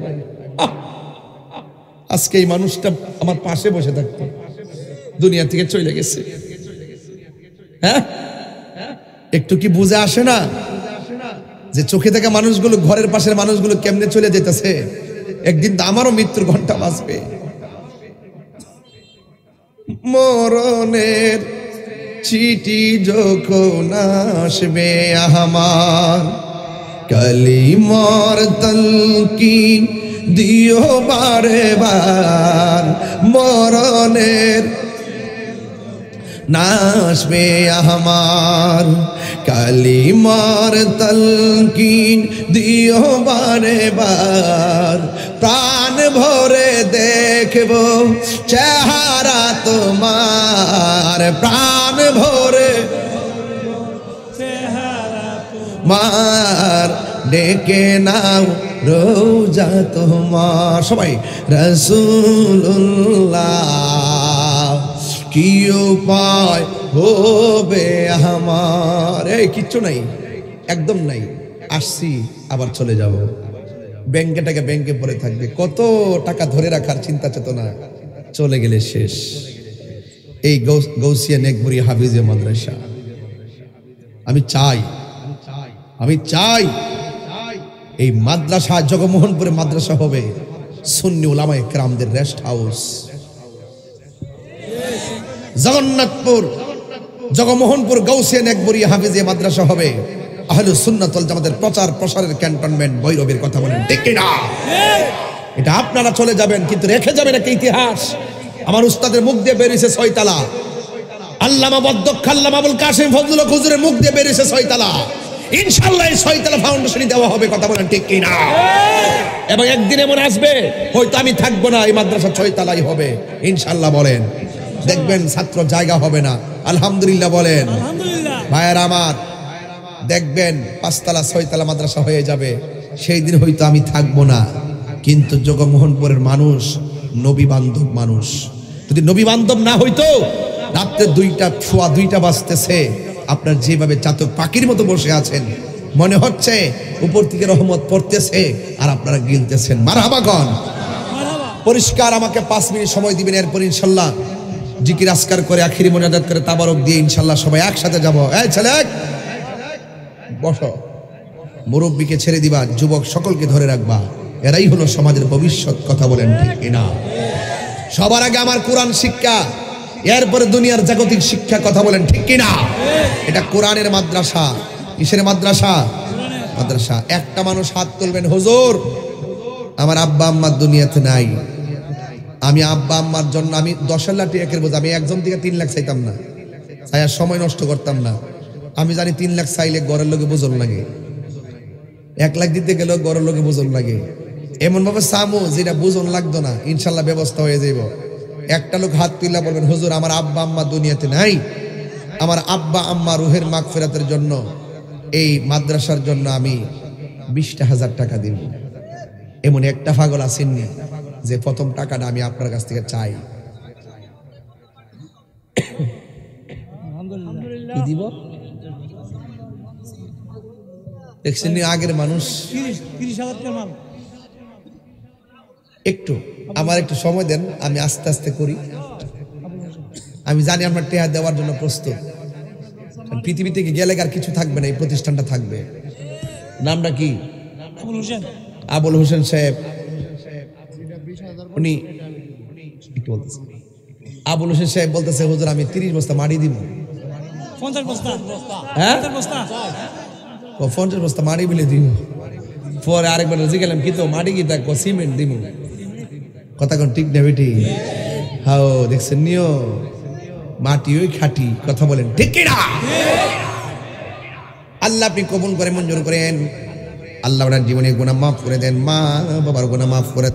আজকে এই মানুষটা আমার পাশে বসে থাকতো, দুনিয়া থেকে চলে গেছে। হ্যাঁ, একটু কি বুঝে আসে না যে চোখে থাকা মানুষগুলো, ঘরের পাশের মানুষগুলো কেমনে চলে যেতেছে? একদিন তো আমারও মৃত্যুর ঘন্টা বাজবে। মরণের চিঠি যখন আসবে আমার, কালিমার তালকিন দিও বারে বার। মরণের নাসবে আমার, কালিমার তালকিন দিও বারে বার। প্রাণ ভরে দেখব চেহারা তোমার, প্রাণ ভরে মার ডেকে নাও রোজা তোমার। সবাই রাসূলুল্লাহ কি উপায় হবে আমার? এই কিচ্ছু নাই, একদম নাই। আসছি আবার চলে যাব। ব্যাংকে টাকা ব্যাংকে পড়ে থাকবে, কত টাকা ধরে রাখার চিন্তা চেতনা। চলে গেলে শেষ। এই গৌসিয়া নেকবুরি হাফিজে মাদ্রাসা আমি চাই এই মাদ্রাসা জগমোহনপুরে মাদ্রাসা হবে সুন্নি উলামায়ে কেরামদের রেস্ট হাউস। জগন্নাথপুর জগমোহনপুর গৌসিয়া নেকবুরি হাফিজে মাদ্রাসা হবে আহলুস সুন্নাত ওয়াল জামাতের প্রচার প্রসারের ক্যান্টনমেন্ট। ভৈরবের কথা বলেন ঠিক না? এটা আপনারা চলে যাবেন, কিন্তু রেখে যাবেন একটা ইতিহাস। আমার উস্তাদের মুখ দিয়ে বেরিয়েছে 6 তালা, আল্লামা বদ্দক্ষ আল্লামা আবুল কাসিম ফজলুল হক হুজুরের মুখ দিয়ে বেরিয়েছে 6 তালা। ইনশাআল্লাহ এই 6 তালা ফাউন্ডেশনই দেওয়া হবে, কথা বলেন ঠিক কি না? এবং একদিন এমন আসবে হয়তো আমি থাকবো না, এই মাদ্রাসা 6 তালাই হবে ইনশাআল্লাহ। বলেন, দেখবেন ছাত্র জায়গা হবে না। আলহামদুলিল্লাহ বলেন। আলহামদুলিল্লাহ। ভাইয়েরা আমার, দেখবেন 5 তালা 6 তালা মাদ্রাসা হয়ে যাবে, সেই দিন হয়তো আমি থাকবো না। কিন্তু জগমোহনপুরের মানুষ নবী বান্ধব মানুষ। যদি নবী বান্ধব না হইতো, রাত্রে 2টা বাজতেছে, আপনার যেভাবে চাতক পাখির মতো বসে আছেন, মনে হচ্ছে উপর থেকে রহমত পড়তেছে আর আপনারা গিলতেছেন। মারহাবা কন। পরিষ্কার আমাকে 5 মিনিট সময় দিবেন, এরপর ইনশাল্লাহ জিকির আসকার করে আখিরি মোনাজাত করে তাবারক দিয়ে ইনশাল্লাহ সবাই একসাথে যাব। এই ছেলে বসো, মুরব্বীকে ছেড়ে দিবা, যুবক সকলকে ধরে রাখবা, এরাই হলো সমাজের ভবিষ্যৎ, কথা বলেন ঠিক না? সবার আগে আমার কোরআন শিক্ষা, এরপরে দুনিয়ার জাগতিক শিক্ষা, কথা বলেন ঠিক কিনা? এটা কোরআনের মাদ্রাসা। কিসের মাদ্রাসা? মাদ্রাসা। একটা মানুষ হাত তুলবেন, হুজুর আমার আব্বা আম্মা দুনিয়াতে নাই, আমি আব্বা আম্মার জন্য আমি 10 লাখ টাকা বোঝা, আমি একজন থেকে 3 লাখ চাইতাম না, চাইয়া সময় নষ্ট করতাম না। আমি জানি 3 লাখ চাইলে ঘরের লোকে বোঝন লাগে, 1 লাখ দিতে গেলেও ঘরের লোকে বোঝন লাগে। এমন ভাবে সামু যেটা বোঝন লাগতো না, ইনশাল্লাহ ব্যবস্থা হয়ে যাইব। একটা লোক হাত তুললা বলবেন, হুজুর আমার আব্বা আম্মা দুনিয়াতে নাই, আমার আব্বা আম্মা রুহের মাগফিরাতের জন্য এই মাদ্রাসার জন্য আমি 20,000 টাকা দিব। এমন একটা পাগল আসেননি যে প্রথম টাকাটা আমি আপনার কাছ থেকে চাই? কি দিব? দেখছেন আগের মানুষ 30,000 টাকা মাল। একটু আমার একটু সময় দেন, আমি আস্তে আস্তে করি। আমি জানি আপনার টেহা দেওয়ার জন্য প্রস্তুত। পৃথিবী থেকে গেলে আর কিছু থাকবে না, এই প্রতিষ্ঠানটা থাকবে। নামটা কি? আবুল হোসেন সাহেব। উনি একটু বলতেছে, আবুল হোসেন সাহেব বলতেছে, হুজুর আমি 30 বস্তা মাটি দিব। 50 বস্তা। হ্যাঁ 50 বস্তা। ও 50 বস্তা মাটি বিলে দিব। পরে আরেকবার রাজি গেলাম, কিন্তু মাটি কি থাকবো, সিমেন্ট দিব। কথা কোন ঠিক না বেটি? হাও দেখছেন নিও, মাটি ওই খাটি, কথা বলেন ঠিক কি না? আল্লাহ আপনি কবুল করে মঞ্জুর করেন। আল্লাহ ওনার জীবনে গুনাহ মাফ করে দেন, মা বাবার গুনাহ মাফ করে